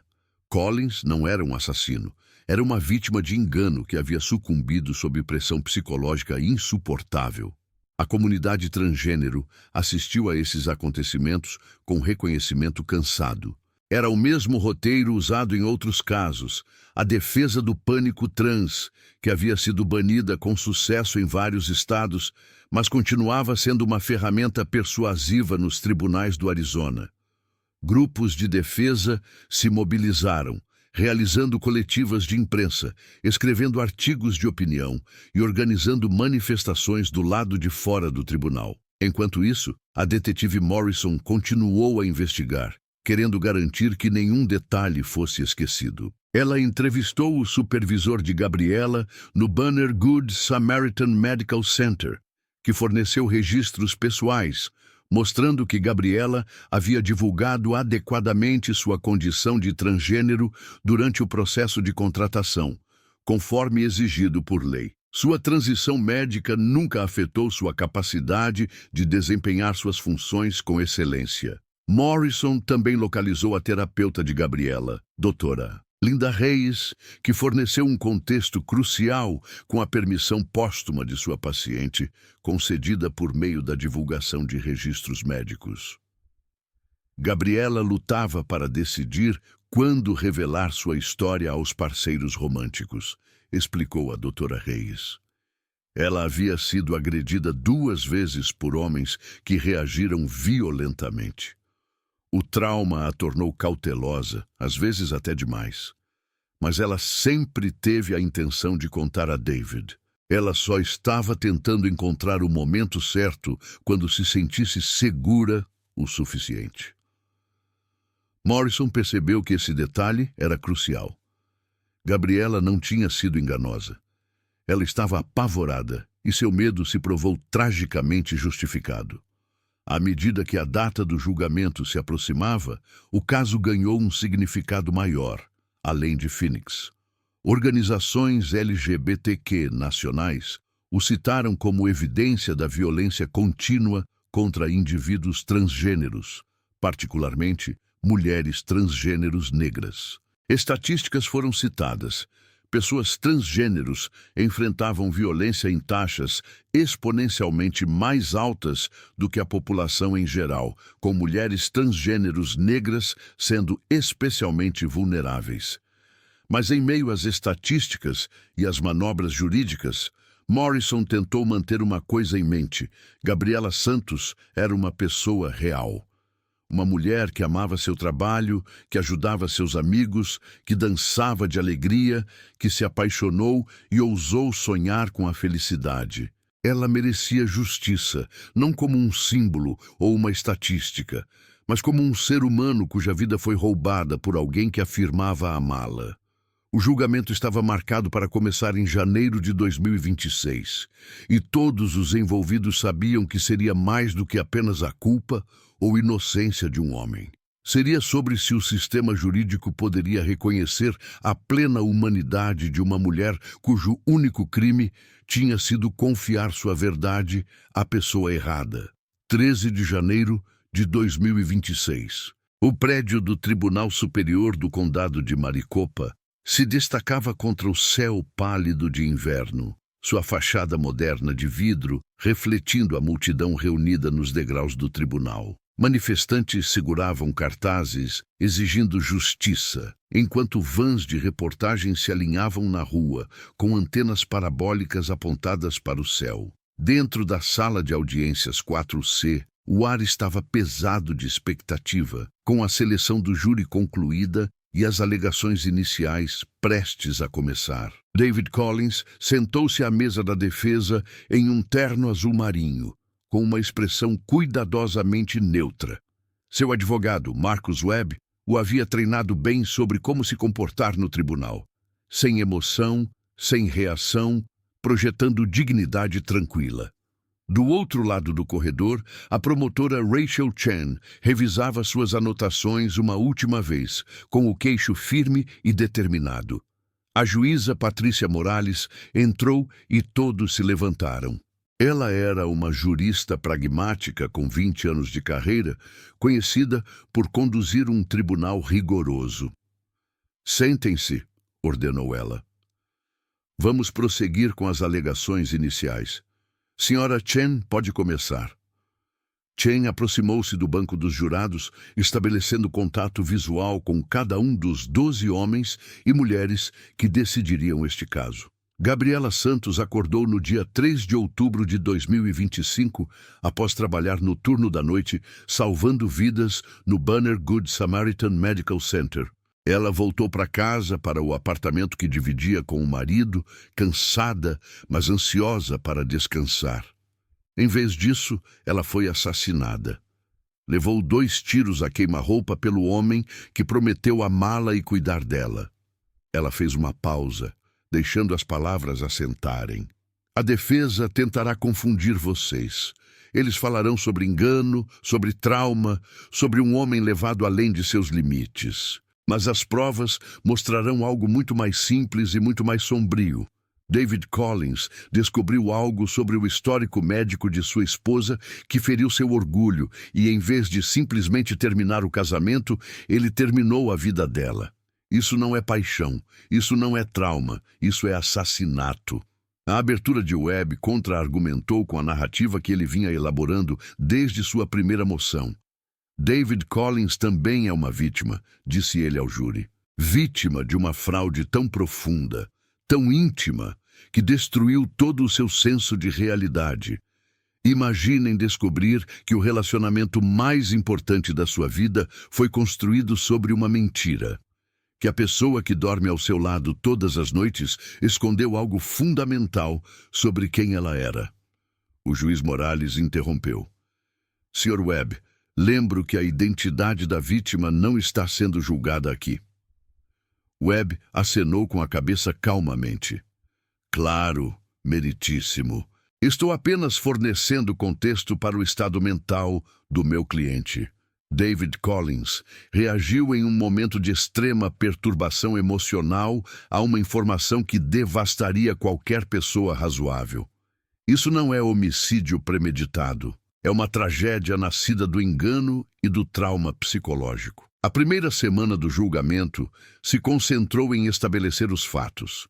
Collins não era um assassino. Era uma vítima de engano que havia sucumbido sob pressão psicológica insuportável. A comunidade transgênero assistiu a esses acontecimentos com reconhecimento cansado. Era o mesmo roteiro usado em outros casos, a defesa do pânico trans, que havia sido banida com sucesso em vários estados, mas continuava sendo uma ferramenta persuasiva nos tribunais do Arizona. Grupos de defesa se mobilizaram, realizando coletivas de imprensa, escrevendo artigos de opinião e organizando manifestações do lado de fora do tribunal. Enquanto isso, a detetive Morrison continuou a investigar, querendo garantir que nenhum detalhe fosse esquecido. Ela entrevistou o supervisor de Gabriela no Banner Good Samaritan Medical Center, que forneceu registros pessoais, mostrando que Gabriela havia divulgado adequadamente sua condição de transgênero durante o processo de contratação, conforme exigido por lei. Sua transição médica nunca afetou sua capacidade de desempenhar suas funções com excelência. Morrison também localizou a terapeuta de Gabriela, Dra. Linda Reyes, que forneceu um contexto crucial com a permissão póstuma de sua paciente, concedida por meio da divulgação de registros médicos. Gabriela lutava para decidir quando revelar sua história aos parceiros românticos, explicou a Dra. Reyes. Ela havia sido agredida 2 vezes por homens que reagiram violentamente. O trauma a tornou cautelosa, às vezes até demais. Mas ela sempre teve a intenção de contar a David. Ela só estava tentando encontrar o momento certo quando se sentisse segura o suficiente. Morrison percebeu que esse detalhe era crucial. Gabriela não tinha sido enganosa. Ela estava apavorada e seu medo se provou tragicamente justificado. À medida que a data do julgamento se aproximava, o caso ganhou um significado maior, além de Phoenix. Organizações LGBTQ nacionais o citaram como evidência da violência contínua contra indivíduos transgêneros, particularmente mulheres transgêneros negras. Estatísticas foram citadas. Pessoas transgêneros enfrentavam violência em taxas exponencialmente mais altas do que a população em geral, com mulheres transgêneros negras sendo especialmente vulneráveis. Mas em meio às estatísticas e às manobras jurídicas, Morrison tentou manter uma coisa em mente: Gabriela Santos era uma pessoa real. Uma mulher que amava seu trabalho, que ajudava seus amigos, que dançava de alegria, que se apaixonou e ousou sonhar com a felicidade. Ela merecia justiça, não como um símbolo ou uma estatística, mas como um ser humano cuja vida foi roubada por alguém que afirmava amá-la. O julgamento estava marcado para começar em janeiro de 2026, e todos os envolvidos sabiam que seria mais do que apenas a culpa ou inocência de um homem. Seria sobre se o sistema jurídico poderia reconhecer a plena humanidade de uma mulher cujo único crime tinha sido confiar sua verdade à pessoa errada. 13 de janeiro de 2026. O prédio do Tribunal Superior do Condado de Maricopa Se destacava contra o céu pálido de inverno, sua fachada moderna de vidro refletindo a multidão reunida nos degraus do tribunal. Manifestantes seguravam cartazes exigindo justiça, enquanto vans de reportagem se alinhavam na rua, com antenas parabólicas apontadas para o céu. Dentro da sala de audiências 4C, o ar estava pesado de expectativa, com a seleção do júri concluída e as alegações iniciais prestes a começar. David Collins sentou-se à mesa da defesa em um terno azul marinho, com uma expressão cuidadosamente neutra. Seu advogado, Marcus Webb, o havia treinado bem sobre como se comportar no tribunal, sem emoção, sem reação, projetando dignidade tranquila. Do outro lado do corredor, a promotora Rachel Chen revisava suas anotações uma última vez, com o queixo firme e determinado. A juíza Patrícia Morales entrou e todos se levantaram. Ela era uma jurista pragmática com 20 anos de carreira, conhecida por conduzir um tribunal rigoroso. "Sentem-se", ordenou ela. "Vamos prosseguir com as alegações iniciais. Senhora Chen, pode começar." Chen aproximou-se do banco dos jurados, estabelecendo contato visual com cada um dos 12 homens e mulheres que decidiriam este caso. Gabriela Santos acordou no dia 3 de outubro de 2025, após trabalhar no turno da noite, salvando vidas no Banner Good Samaritan Medical Center. Ela voltou para casa, para o apartamento que dividia com o marido, cansada, mas ansiosa para descansar. Em vez disso, ela foi assassinada. Levou 2 tiros a queima-roupa pelo homem que prometeu amá-la e cuidar dela. Ela fez uma pausa, deixando as palavras assentarem. "A defesa tentará confundir vocês. Eles falarão sobre engano, sobre trauma, sobre um homem levado além de seus limites. Mas as provas mostrarão algo muito mais simples e muito mais sombrio. David Collins descobriu algo sobre o histórico médico de sua esposa que feriu seu orgulho e, em vez de simplesmente terminar o casamento, ele terminou a vida dela. Isso não é paixão, isso não é trauma, isso é assassinato." A abertura de Webb contra-argumentou com a narrativa que ele vinha elaborando desde sua primeira moção. "David Collins também é uma vítima", disse ele ao júri. "Vítima de uma fraude tão profunda, tão íntima, que destruiu todo o seu senso de realidade. Imaginem descobrir que o relacionamento mais importante da sua vida foi construído sobre uma mentira. Que a pessoa que dorme ao seu lado todas as noites escondeu algo fundamental sobre quem ela era." O juiz Morales interrompeu. "Sr. Webb, lembro que a identidade da vítima não está sendo julgada aqui." Webb acenou com a cabeça calmamente. "Claro, meritíssimo. Estou apenas fornecendo contexto para o estado mental do meu cliente." David Collins reagiu em um momento de extrema perturbação emocional a uma informação que devastaria qualquer pessoa razoável. Isso não é homicídio premeditado. É uma tragédia nascida do engano e do trauma psicológico. A primeira semana do julgamento se concentrou em estabelecer os fatos.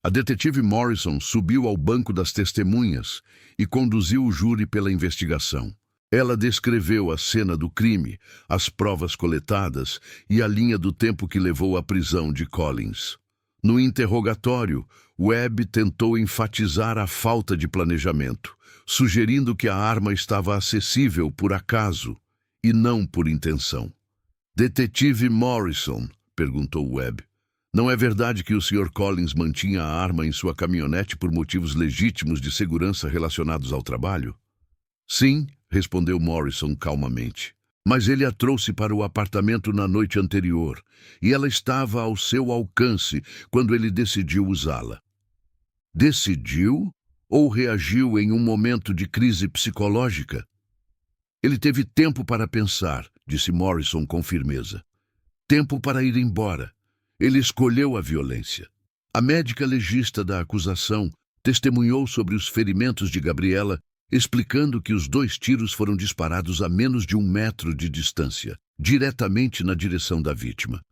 A detetive Morrison subiu ao banco das testemunhas e conduziu o júri pela investigação. Ela descreveu a cena do crime, as provas coletadas e a linha do tempo que levou à prisão de Collins. No interrogatório, Webb tentou enfatizar a falta de planejamento, sugerindo que a arma estava acessível por acaso e não por intenção. "Detetive Morrison", perguntou Webb, "não é verdade que o Sr. Collins mantinha a arma em sua caminhonete por motivos legítimos de segurança relacionados ao trabalho?" "Sim", respondeu Morrison calmamente. "Mas ele a trouxe para o apartamento na noite anterior, e ela estava ao seu alcance quando ele decidiu usá-la." "Decidiu ou reagiu em um momento de crise psicológica?" "Ele teve tempo para pensar", disse Morrison com firmeza. "Tempo para ir embora. Ele escolheu a violência." A médica legista da acusação testemunhou sobre os ferimentos de Gabriela, explicando que os 2 tiros foram disparados a menos de 1 metro de distância, diretamente na direção da vítima.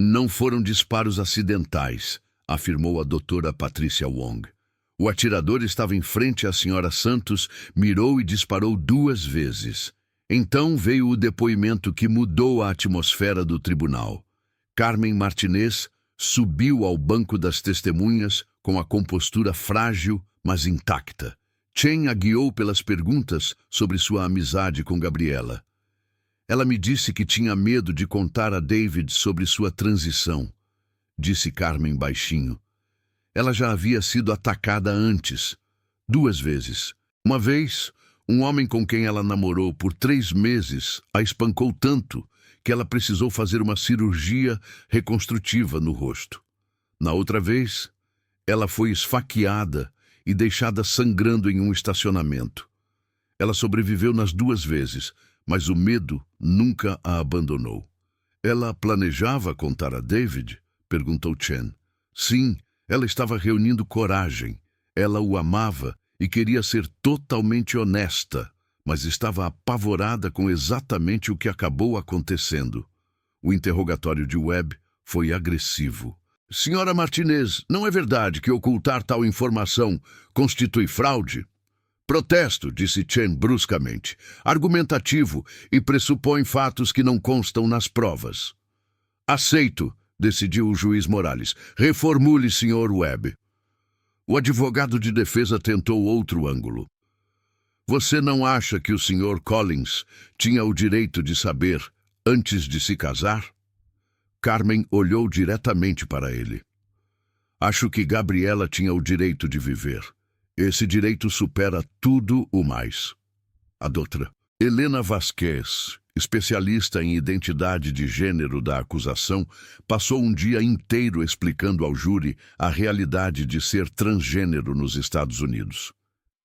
Não foram disparos acidentais, afirmou a doutora Patricia Wong. O atirador estava em frente à senhora Santos, mirou e disparou 2 vezes. Então veio o depoimento que mudou a atmosfera do tribunal. Carmen Martinez subiu ao banco das testemunhas com a compostura frágil, mas intacta. Chen a guiou pelas perguntas sobre sua amizade com Gabriela. Ela me disse que tinha medo de contar a David sobre sua transição, disse Carmen baixinho. Ela já havia sido atacada antes, 2 vezes. Uma vez, um homem com quem ela namorou por 3 meses a espancou tanto que ela precisou fazer uma cirurgia reconstrutiva no rosto. Na outra vez, ela foi esfaqueada e deixada sangrando em um estacionamento. Ela sobreviveu nas 2 vezes, mas o medo nunca a abandonou. Ela planejava contar a David? Perguntou Chen. Sim, ela estava reunindo coragem. Ela o amava e queria ser totalmente honesta, mas estava apavorada com exatamente o que acabou acontecendo. O interrogatório de Webb foi agressivo. Senhora Martinez, não é verdade que ocultar tal informação constitui fraude? Protesto, disse Chen bruscamente, argumentativo e pressupõe fatos que não constam nas provas. Aceito, decidiu o juiz Morales. Reformule, Sr. Webb. O advogado de defesa tentou outro ângulo. Você não acha que o Sr. Collins tinha o direito de saber antes de se casar? Carmen olhou diretamente para ele. Acho que Gabriela tinha o direito de viver. Esse direito supera tudo o mais. A doutora Helena Vasquez, especialista em identidade de gênero da acusação, passou um dia inteiro explicando ao júri a realidade de ser transgênero nos Estados Unidos.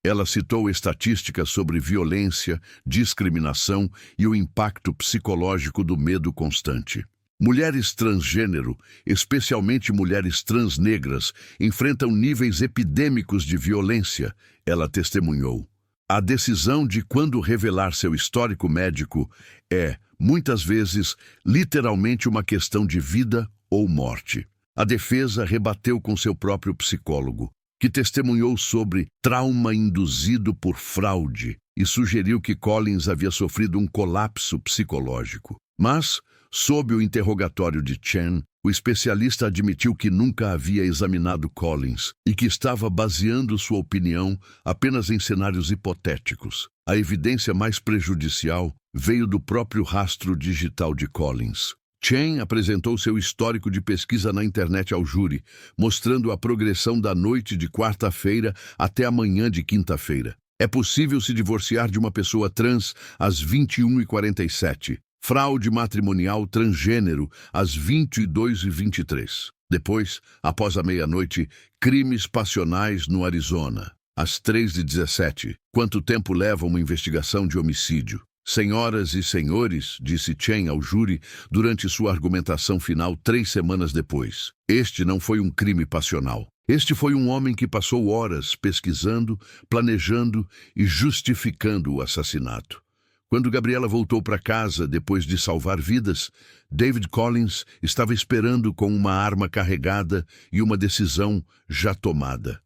Ela citou estatísticas sobre violência, discriminação e o impacto psicológico do medo constante. Mulheres transgênero, especialmente mulheres transnegras, enfrentam níveis epidêmicos de violência, ela testemunhou. A decisão de quando revelar seu histórico médico é, muitas vezes, literalmente uma questão de vida ou morte. A defesa rebateu com seu próprio psicólogo, que testemunhou sobre trauma induzido por fraude e sugeriu que Collins havia sofrido um colapso psicológico. Mas, sob o interrogatório de Chen, o especialista admitiu que nunca havia examinado Collins e que estava baseando sua opinião apenas em cenários hipotéticos. A evidência mais prejudicial veio do próprio rastro digital de Collins. Chen apresentou seu histórico de pesquisa na internet ao júri, mostrando a progressão da noite de quarta-feira até a manhã de quinta-feira. É possível se divorciar de uma pessoa trans às 21h47. Fraude matrimonial transgênero às 22h23. Depois, após a meia-noite, crimes passionais no Arizona, às 3h17. Quanto tempo leva uma investigação de homicídio? Senhoras e senhores, disse Chen ao júri durante sua argumentação final 3 semanas depois. Este não foi um crime passional. Este foi um homem que passou horas pesquisando, planejando e justificando o assassinato. Quando Gabriela voltou para casa depois de salvar vidas, David Collins estava esperando com uma arma carregada e uma decisão já tomada.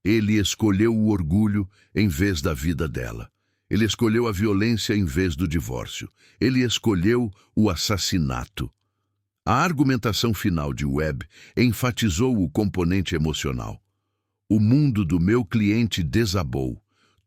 Ele escolheu o orgulho em vez da vida dela. Ele escolheu a violência em vez do divórcio. Ele escolheu o assassinato. A argumentação final de Webb enfatizou o componente emocional. O mundo do meu cliente desabou.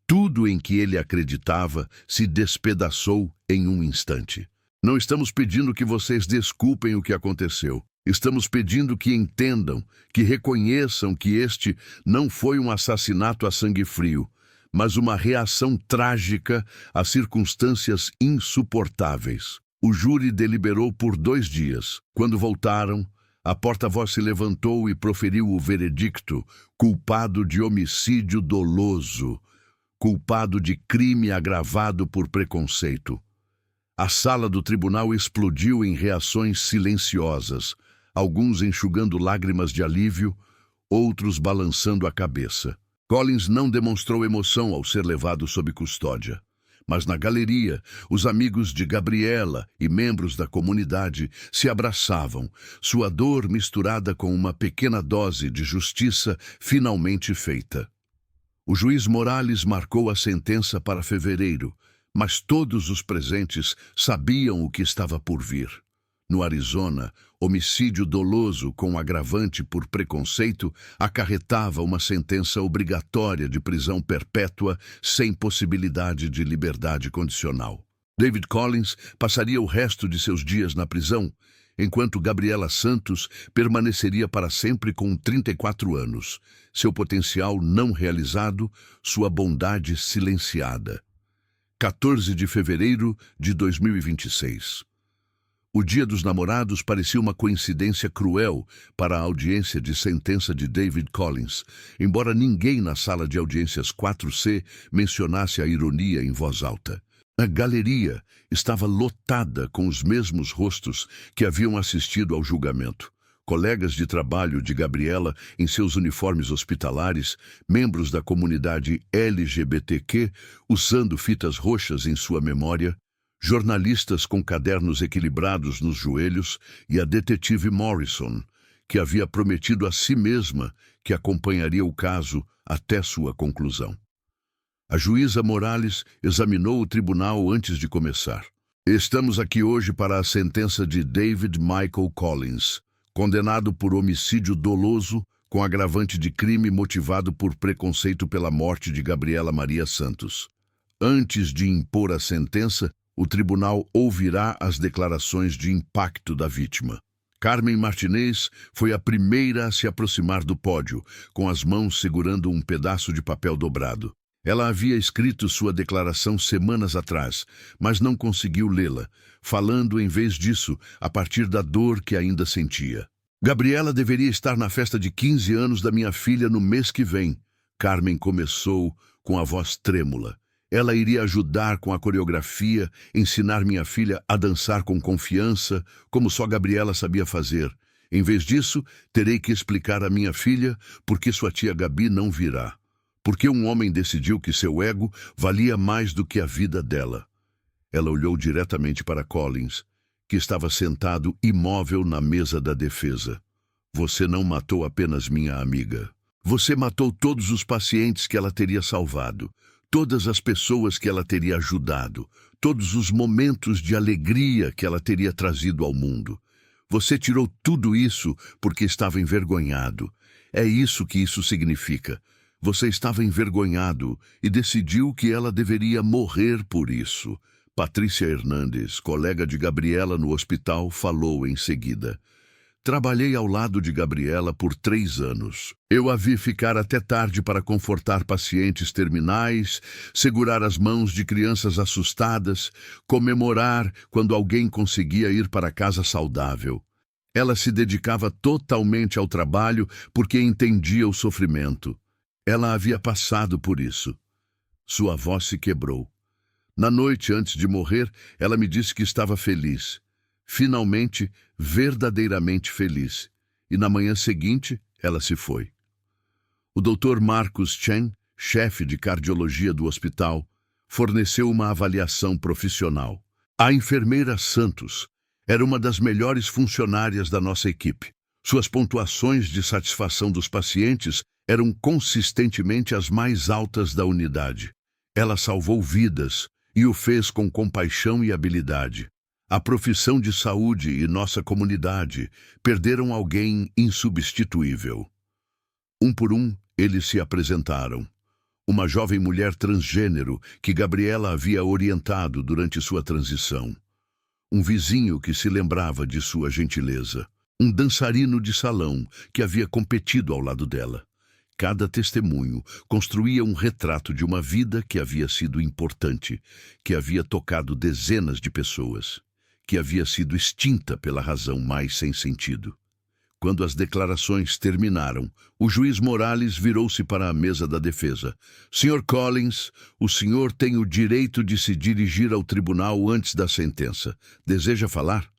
Tudo em que ele acreditava se despedaçou em um instante. Não estamos pedindo que vocês desculpem o que aconteceu. Estamos pedindo que entendam, que reconheçam que este não foi um assassinato a sangue frio, mas uma reação trágica a circunstâncias insuportáveis. O júri deliberou por 2 dias. Quando voltaram, a porta-voz se levantou e proferiu o veredicto: culpado de homicídio doloso. Culpado de crime agravado por preconceito. A sala do tribunal explodiu em reações silenciosas, alguns enxugando lágrimas de alívio, outros balançando a cabeça. Collins não demonstrou emoção ao ser levado sob custódia. Mas na galeria, os amigos de Gabriela e membros da comunidade se abraçavam, sua dor misturada com uma pequena dose de justiça finalmente feita. O juiz Morales marcou a sentença para fevereiro, mas todos os presentes sabiam o que estava por vir. No Arizona, homicídio doloso com agravante por preconceito acarretava uma sentença obrigatória de prisão perpétua sem possibilidade de liberdade condicional. David Collins passaria o resto de seus dias na prisão, enquanto Gabriela Santos permaneceria para sempre com 34 anos, seu potencial não realizado, sua bondade silenciada. 14 de fevereiro de 2026. O Dia dos Namorados parecia uma coincidência cruel para a audiência de sentença de David Collins, embora ninguém na sala de audiências 4C mencionasse a ironia em voz alta. A galeria estava lotada com os mesmos rostos que haviam assistido ao julgamento. Colegas de trabalho de Gabriela em seus uniformes hospitalares, membros da comunidade LGBTQ usando fitas roxas em sua memória, jornalistas com cadernos equilibrados nos joelhos e a detetive Morrison, que havia prometido a si mesma que acompanharia o caso até sua conclusão. A juíza Morales examinou o tribunal antes de começar. Estamos aqui hoje para a sentença de David Michael Collins, condenado por homicídio doloso com agravante de crime motivado por preconceito pela morte de Gabriela Maria Santos. Antes de impor a sentença, o tribunal ouvirá as declarações de impacto da vítima. Carmen Martinez foi a primeira a se aproximar do pódio, com as mãos segurando um pedaço de papel dobrado. Ela havia escrito sua declaração semanas atrás, mas não conseguiu lê-la, falando, em vez disso, a partir da dor que ainda sentia. Gabriela deveria estar na festa de 15 anos da minha filha no mês que vem. Carmen começou com a voz trêmula. Ela iria ajudar com a coreografia, ensinar minha filha a dançar com confiança, como só Gabriela sabia fazer. Em vez disso, terei que explicar à minha filha por que sua tia Gabi não virá. Porque um homem decidiu que seu ego valia mais do que a vida dela. Ela olhou diretamente para Collins, que estava sentado imóvel na mesa da defesa. Você não matou apenas minha amiga. Você matou todos os pacientes que ela teria salvado. Todas as pessoas que ela teria ajudado, todos os momentos de alegria que ela teria trazido ao mundo. Você tirou tudo isso porque estava envergonhado. É isso que isso significa. Você estava envergonhado e decidiu que ela deveria morrer por isso. Patrícia Hernandes, colega de Gabriela no hospital, falou em seguida. Trabalhei ao lado de Gabriela por 3 anos. Eu a vi ficar até tarde para confortar pacientes terminais, segurar as mãos de crianças assustadas, comemorar quando alguém conseguia ir para casa saudável. Ela se dedicava totalmente ao trabalho porque entendia o sofrimento. Ela havia passado por isso. Sua voz se quebrou. Na noite antes de morrer, ela me disse que estava feliz. Finalmente, verdadeiramente feliz. E na manhã seguinte, ela se foi. O Dr. Marcus Chen, chefe de cardiologia do hospital, forneceu uma avaliação profissional. A enfermeira Santos era uma das melhores funcionárias da nossa equipe. Suas pontuações de satisfação dos pacientes eram consistentemente as mais altas da unidade. Ela salvou vidas e o fez com compaixão e habilidade. A profissão de saúde e nossa comunidade perderam alguém insubstituível. Um por um, eles se apresentaram. Uma jovem mulher transgênero que Gabriela havia orientado durante sua transição. Um vizinho que se lembrava de sua gentileza. Um dançarino de salão que havia competido ao lado dela. Cada testemunho construía um retrato de uma vida que havia sido importante, que havia tocado dezenas de pessoas, que havia sido extinta pela razão mais sem sentido. Quando as declarações terminaram, o juiz Morales virou-se para a mesa da defesa. Sr. Collins, o senhor tem o direito de se dirigir ao tribunal antes da sentença. Deseja falar?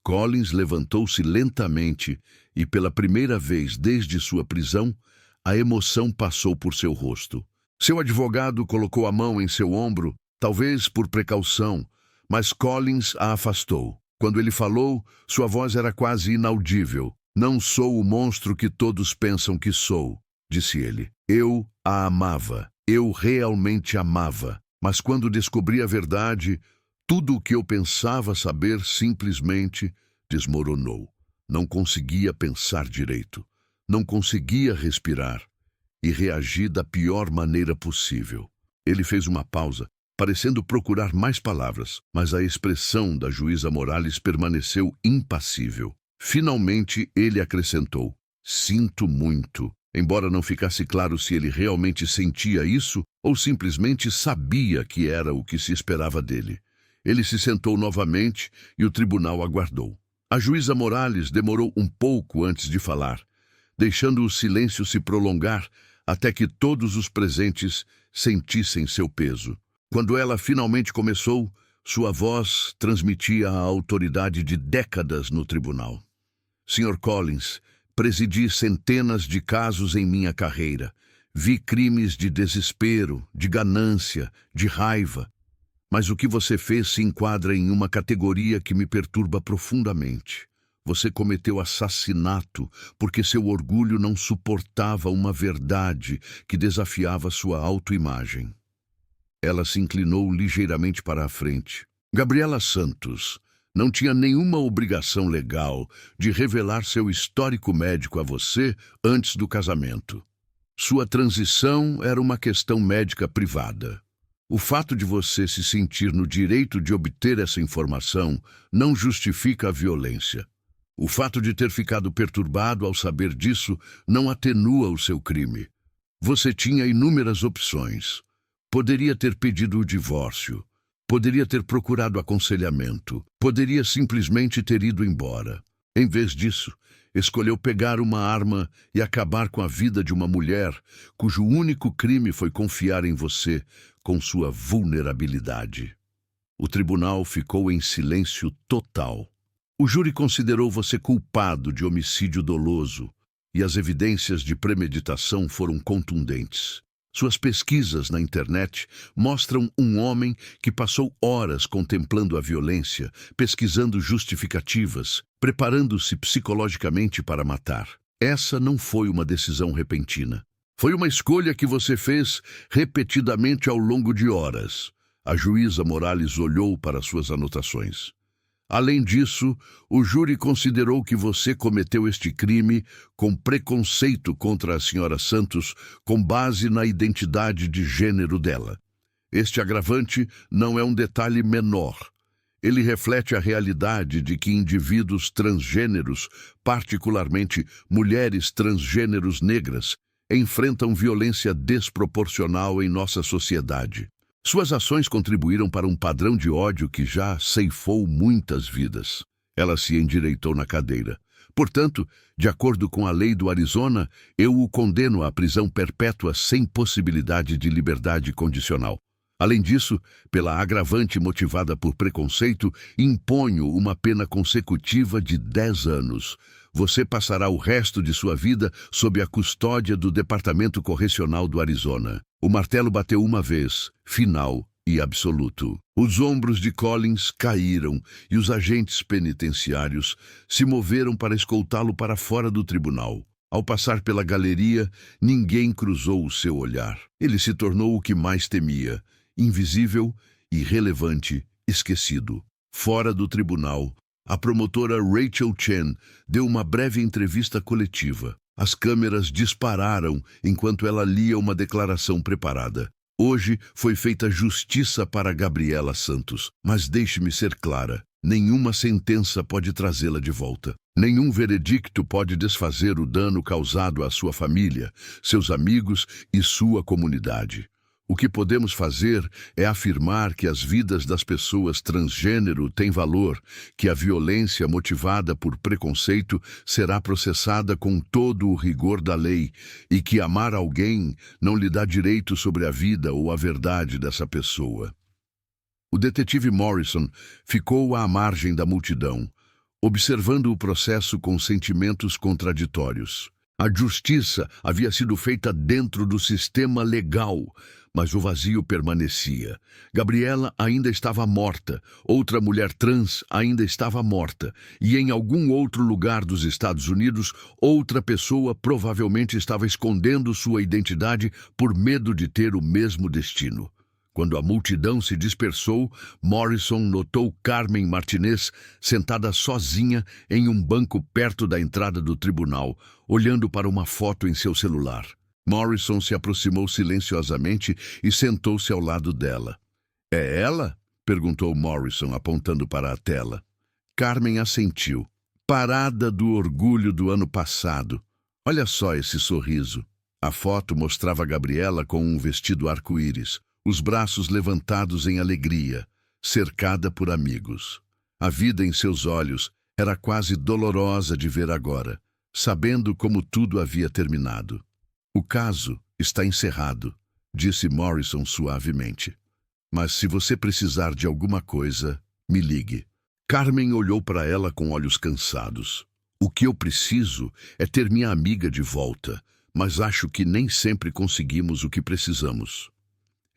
Collins levantou-se lentamente e, pela primeira vez desde sua prisão, a emoção passou por seu rosto. Seu advogado colocou a mão em seu ombro talvez por precaução, mas Collins a afastou. Quando ele falou, sua voz era quase inaudível. Não sou o monstro que todos pensam que sou, disse ele. Eu a amava. Eu realmente amava. Mas quando descobri a verdade, tudo o que eu pensava saber simplesmente desmoronou. Não conseguia pensar direito. Não conseguia respirar. E reagi da pior maneira possível. Ele fez uma pausa, parecendo procurar mais palavras, mas a expressão da juíza Morales permaneceu impassível. Finalmente ele acrescentou: sinto muito. Embora não ficasse claro se ele realmente sentia isso ou simplesmente sabia que era o que se esperava dele. Ele se sentou novamente e o tribunal aguardou. A juíza Morales demorou um pouco antes de falar, deixando o silêncio se prolongar até que todos os presentes sentissem seu peso. Quando ela finalmente começou, sua voz transmitia a autoridade de décadas no tribunal. Sr. Collins, presidi centenas de casos em minha carreira. Vi crimes de desespero, de ganância, de raiva. Mas o que você fez se enquadra em uma categoria que me perturba profundamente. Você cometeu assassinato porque seu orgulho não suportava uma verdade que desafiava sua autoimagem. Ela se inclinou ligeiramente para a frente. Gabriela Santos não tinha nenhuma obrigação legal de revelar seu histórico médico a você antes do casamento. Sua transição era uma questão médica privada. O fato de você se sentir no direito de obter essa informação não justifica a violência. O fato de ter ficado perturbado ao saber disso não atenua o seu crime. Você tinha inúmeras opções. Poderia ter pedido o divórcio. Poderia ter procurado aconselhamento. Poderia simplesmente ter ido embora. Em vez disso, escolheu pegar uma arma e acabar com a vida de uma mulher cujo único crime foi confiar em você com sua vulnerabilidade. O tribunal ficou em silêncio total. O júri considerou você culpado de homicídio doloso e as evidências de premeditação foram contundentes. Suas pesquisas na internet mostram um homem que passou horas contemplando a violência, pesquisando justificativas, preparando-se psicologicamente para matar. Essa não foi uma decisão repentina. Foi uma escolha que você fez repetidamente ao longo de horas. A juíza Morales olhou para suas anotações. Além disso, o júri considerou que você cometeu este crime com preconceito contra a senhora Santos com base na identidade de gênero dela. Este agravante não é um detalhe menor. Ele reflete a realidade de que indivíduos transgêneros, particularmente mulheres transgêneros negras, enfrentam violência desproporcional em nossa sociedade. Suas ações contribuíram para um padrão de ódio que já ceifou muitas vidas. Ela se endireitou na cadeira. Portanto, de acordo com a lei do Arizona, eu o condeno à prisão perpétua sem possibilidade de liberdade condicional. Além disso, pela agravante motivada por preconceito, imponho uma pena consecutiva de 10 anos. Você passará o resto de sua vida sob a custódia do Departamento Correcional do Arizona. O martelo bateu uma vez, final e absoluto. Os ombros de Collins caíram e os agentes penitenciários se moveram para escoltá-lo para fora do tribunal. Ao passar pela galeria, ninguém cruzou o seu olhar. Ele se tornou o que mais temia, invisível, irrelevante, esquecido. Fora do tribunal, a promotora Rachel Chen deu uma breve entrevista coletiva. As câmeras dispararam enquanto ela lia uma declaração preparada. Hoje foi feita justiça para Gabriela Santos, mas deixe-me ser clara, nenhuma sentença pode trazê-la de volta. Nenhum veredicto pode desfazer o dano causado à sua família, seus amigos e sua comunidade. O que podemos fazer é afirmar que as vidas das pessoas transgênero têm valor, que a violência motivada por preconceito será processada com todo o rigor da lei e que amar alguém não lhe dá direito sobre a vida ou a verdade dessa pessoa. O detetive Morrison ficou à margem da multidão, observando o processo com sentimentos contraditórios. A justiça havia sido feita dentro do sistema legal, mas o vazio permanecia. Gabriela ainda estava morta, outra mulher trans ainda estava morta, e em algum outro lugar dos Estados Unidos, outra pessoa provavelmente estava escondendo sua identidade por medo de ter o mesmo destino. Quando a multidão se dispersou, Morrison notou Carmen Martinez sentada sozinha em um banco perto da entrada do tribunal, olhando para uma foto em seu celular. Morrison se aproximou silenciosamente e sentou-se ao lado dela. "É ela?" perguntou Morrison, apontando para a tela. Carmen assentiu. "Parada do orgulho do ano passado. Olha só esse sorriso." A foto mostrava Gabriela com um vestido arco-íris, os braços levantados em alegria, cercada por amigos. A vida em seus olhos era quase dolorosa de ver agora, sabendo como tudo havia terminado. "O caso está encerrado", disse Morrison suavemente. "Mas se você precisar de alguma coisa, me ligue." Carmen olhou para ela com olhos cansados. "O que eu preciso é ter minha amiga de volta, mas acho que nem sempre conseguimos o que precisamos."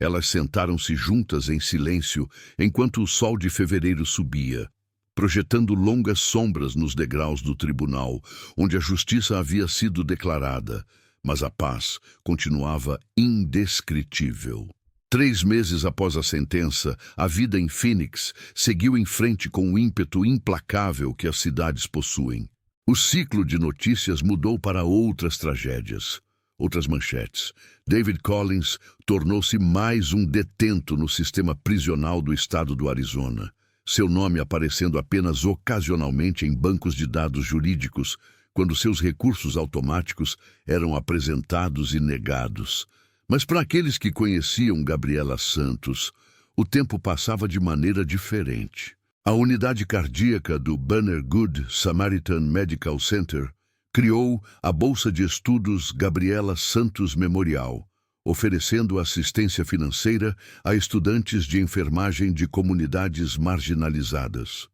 Elas sentaram-se juntas em silêncio enquanto o sol de fevereiro subia, projetando longas sombras nos degraus do tribunal, onde a justiça havia sido declarada, mas a paz continuava indescritível. 3 meses após a sentença, a vida em Phoenix seguiu em frente com o ímpeto implacável que as cidades possuem. O ciclo de notícias mudou para outras tragédias. Outras manchetes. David Collins tornou-se mais um detento no sistema prisional do estado do Arizona, seu nome aparecendo apenas ocasionalmente em bancos de dados jurídicos, quando seus recursos automáticos eram apresentados e negados. Mas para aqueles que conheciam Gabriela Santos, o tempo passava de maneira diferente. A unidade cardíaca do Banner Good Samaritan Medical Center criou a Bolsa de Estudos Gabriela Santos Memorial, oferecendo assistência financeira a estudantes de enfermagem de comunidades marginalizadas.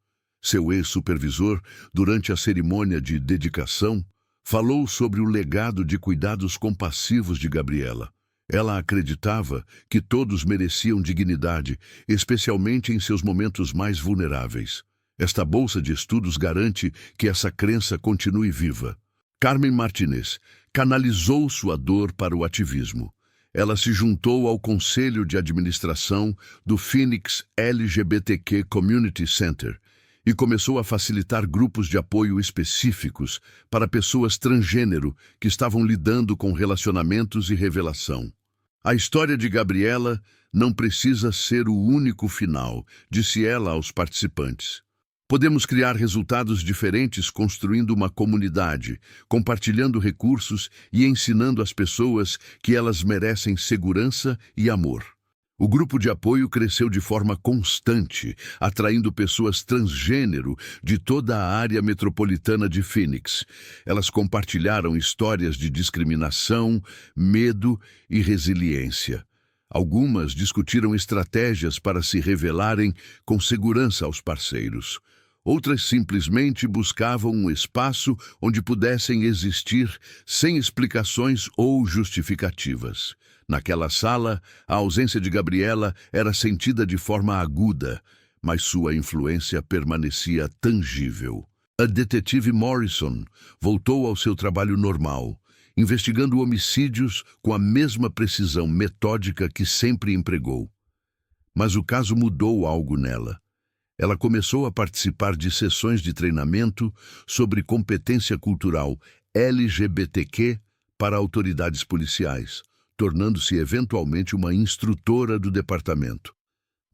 Seu ex-supervisor, durante a cerimônia de dedicação, falou sobre o legado de cuidados compassivos de Gabriela. Ela acreditava que todos mereciam dignidade, especialmente em seus momentos mais vulneráveis. Esta bolsa de estudos garante que essa crença continue viva. Carmen Martinez canalizou sua dor para o ativismo. Ela se juntou ao Conselho de Administração do Phoenix LGBTQ Community Center e começou a facilitar grupos de apoio específicos para pessoas transgênero que estavam lidando com relacionamentos e revelação. "A história de Gabriela não precisa ser o único final", disse ela aos participantes. "Podemos criar resultados diferentes construindo uma comunidade, compartilhando recursos e ensinando às pessoas que elas merecem segurança e amor." O grupo de apoio cresceu de forma constante, atraindo pessoas transgênero de toda a área metropolitana de Phoenix. Elas compartilharam histórias de discriminação, medo e resiliência. Algumas discutiram estratégias para se revelarem com segurança aos parceiros. Outras simplesmente buscavam um espaço onde pudessem existir sem explicações ou justificativas. Naquela sala, a ausência de Gabriela era sentida de forma aguda, mas sua influência permanecia tangível. A detetive Morrison voltou ao seu trabalho normal, investigando homicídios com a mesma precisão metódica que sempre empregou. Mas o caso mudou algo nela. Ela começou a participar de sessões de treinamento sobre competência cultural LGBTQ para autoridades policiais, tornando-se eventualmente uma instrutora do departamento.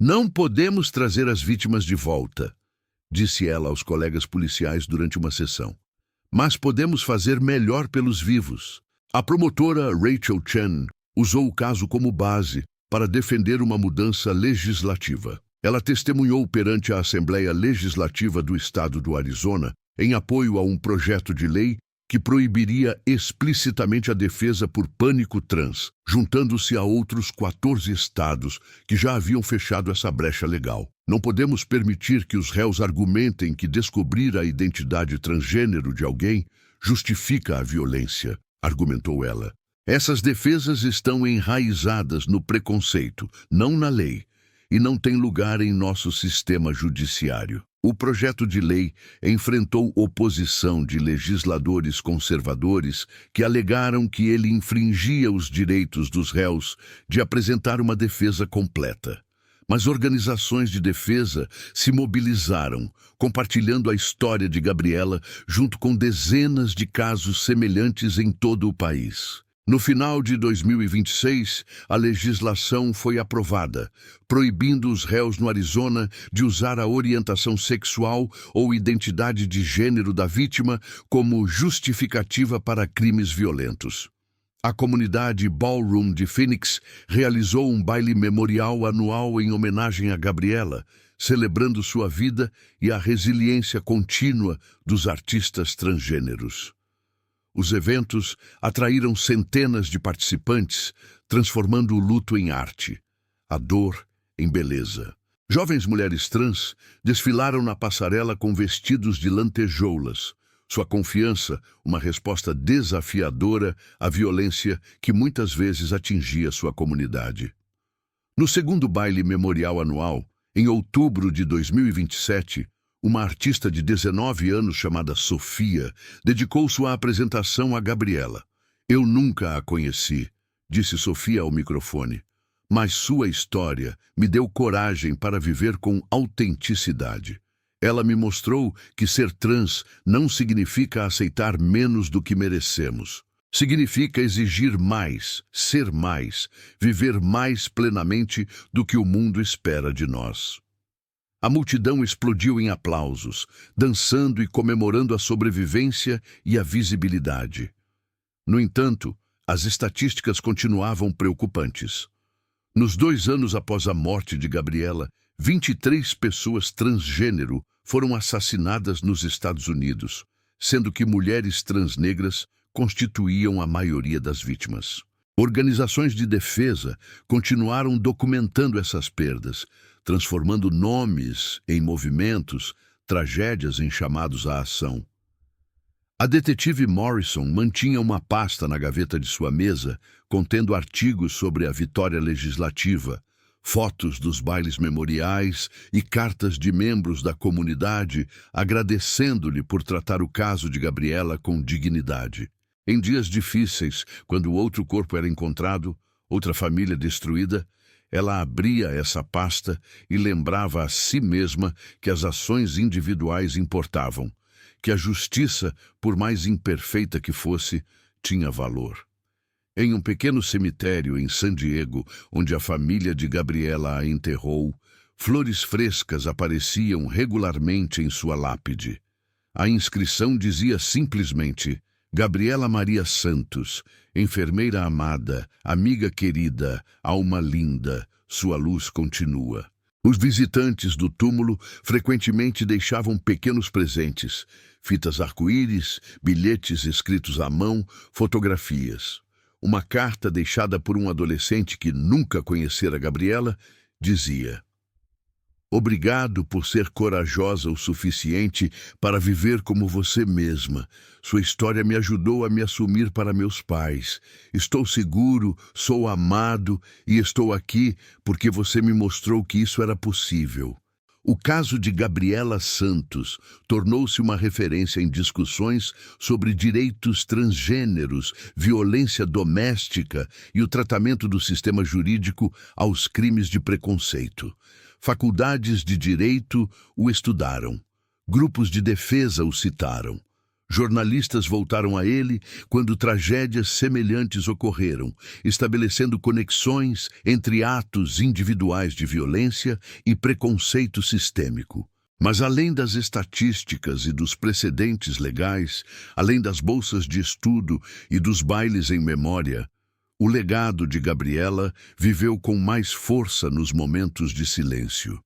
"Não podemos trazer as vítimas de volta", disse ela aos colegas policiais durante uma sessão. "Mas podemos fazer melhor pelos vivos." A promotora Rachel Chen usou o caso como base para defender uma mudança legislativa. Ela testemunhou perante a Assembleia Legislativa do Estado do Arizona em apoio a um projeto de lei que proibiria explicitamente a defesa por pânico trans, juntando-se a outros 14 estados que já haviam fechado essa brecha legal. "Não podemos permitir que os réus argumentem que descobrir a identidade transgênero de alguém justifica a violência", argumentou ela. Essas defesas estão enraizadas no preconceito, não na lei, e não têm lugar em nosso sistema judiciário. O projeto de lei enfrentou oposição de legisladores conservadores que alegaram que ele infringia os direitos dos réus de apresentar uma defesa completa. Mas organizações de defesa se mobilizaram, compartilhando a história de Gabriela junto com dezenas de casos semelhantes em todo o país. No final de 2026, a legislação foi aprovada, proibindo os réus no Arizona de usar a orientação sexual ou identidade de gênero da vítima como justificativa para crimes violentos. A comunidade Ballroom de Phoenix realizou um baile memorial anual em homenagem a Gabriela, celebrando sua vida e a resiliência contínua dos artistas transgêneros. Os eventos atraíram centenas de participantes, transformando o luto em arte, a dor em beleza. Jovens mulheres trans desfilaram na passarela com vestidos de lantejoulas. Sua confiança, uma resposta desafiadora à violência que muitas vezes atingia sua comunidade. No segundo baile memorial anual, em outubro de 2027, uma artista de 19 anos chamada Sofia dedicou sua apresentação a Gabriela. Eu nunca a conheci, disse Sofia ao microfone, mas sua história me deu coragem para viver com autenticidade. Ela me mostrou que ser trans não significa aceitar menos do que merecemos. Significa exigir mais, ser mais, viver mais plenamente do que o mundo espera de nós. A multidão explodiu em aplausos, dançando e comemorando a sobrevivência e a visibilidade. No entanto, as estatísticas continuavam preocupantes. Nos 2 anos após a morte de Gabriela, 23 pessoas transgênero foram assassinadas nos Estados Unidos, sendo que mulheres transnegras constituíam a maioria das vítimas. Organizações de defesa continuaram documentando essas perdas, transformando nomes em movimentos, tragédias em chamados à ação. A detetive Morrison mantinha uma pasta na gaveta de sua mesa, contendo artigos sobre a vitória legislativa, fotos dos bailes memoriais e cartas de membros da comunidade agradecendo-lhe por tratar o caso de Gabriela com dignidade. Em dias difíceis, quando outro corpo era encontrado, outra família destruída, ela abria essa pasta e lembrava a si mesma que as ações individuais importavam, que a justiça, por mais imperfeita que fosse, tinha valor. Em um pequeno cemitério em San Diego, onde a família de Gabriela a enterrou, flores frescas apareciam regularmente em sua lápide. A inscrição dizia simplesmente: Gabriela Maria Santos, enfermeira amada, amiga querida, alma linda, sua luz continua. Os visitantes do túmulo frequentemente deixavam pequenos presentes, fitas arco-íris, bilhetes escritos à mão, fotografias. Uma carta deixada por um adolescente que nunca conhecera Gabriela dizia: Obrigado por ser corajosa o suficiente para viver como você mesma. Sua história me ajudou a me assumir para meus pais. Estou seguro, sou amado e estou aqui porque você me mostrou que isso era possível. O caso de Gabriela Santos tornou-se uma referência em discussões sobre direitos transgêneros, violência doméstica e o tratamento do sistema jurídico aos crimes de preconceito. Faculdades de direito o estudaram. Grupos de defesa o citaram. Jornalistas voltaram a ele quando tragédias semelhantes ocorreram, estabelecendo conexões entre atos individuais de violência e preconceito sistêmico. Mas além das estatísticas e dos precedentes legais, além das bolsas de estudo e dos bailes em memória, o legado de Gabriela viveu com mais força nos momentos de silêncio.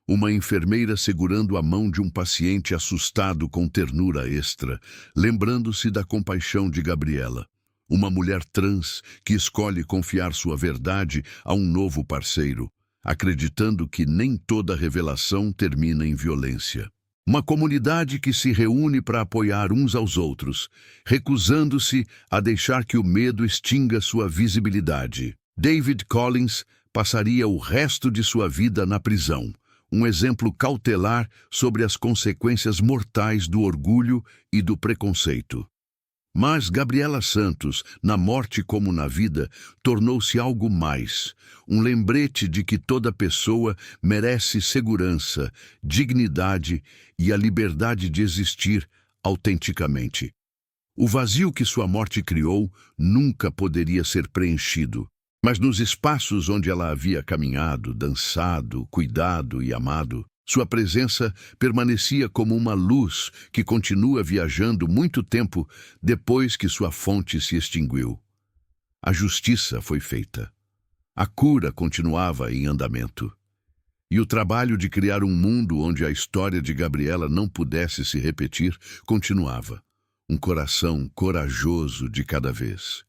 Uma enfermeira segurando a mão de um paciente assustado com ternura extra, lembrando-se da compaixão de Gabriela. Uma mulher trans que escolhe confiar sua verdade a um novo parceiro, acreditando que nem toda revelação termina em violência. Uma comunidade que se reúne para apoiar uns aos outros, recusando-se a deixar que o medo extinga sua visibilidade. David Collins passaria o resto de sua vida na prisão, um exemplo cautelar sobre as consequências mortais do orgulho e do preconceito. Mas Gabriela Santos, na morte como na vida, tornou-se algo mais, um lembrete de que toda pessoa merece segurança, dignidade e a liberdade de existir autenticamente. O vazio que sua morte criou nunca poderia ser preenchido, mas nos espaços onde ela havia caminhado, dançado, cuidado e amado, sua presença permanecia como uma luz que continua viajando muito tempo depois que sua fonte se extinguiu. A justiça foi feita. A cura continuava em andamento. E o trabalho de criar um mundo onde a história de Gabriela não pudesse se repetir continuava. Um coração corajoso de cada vez.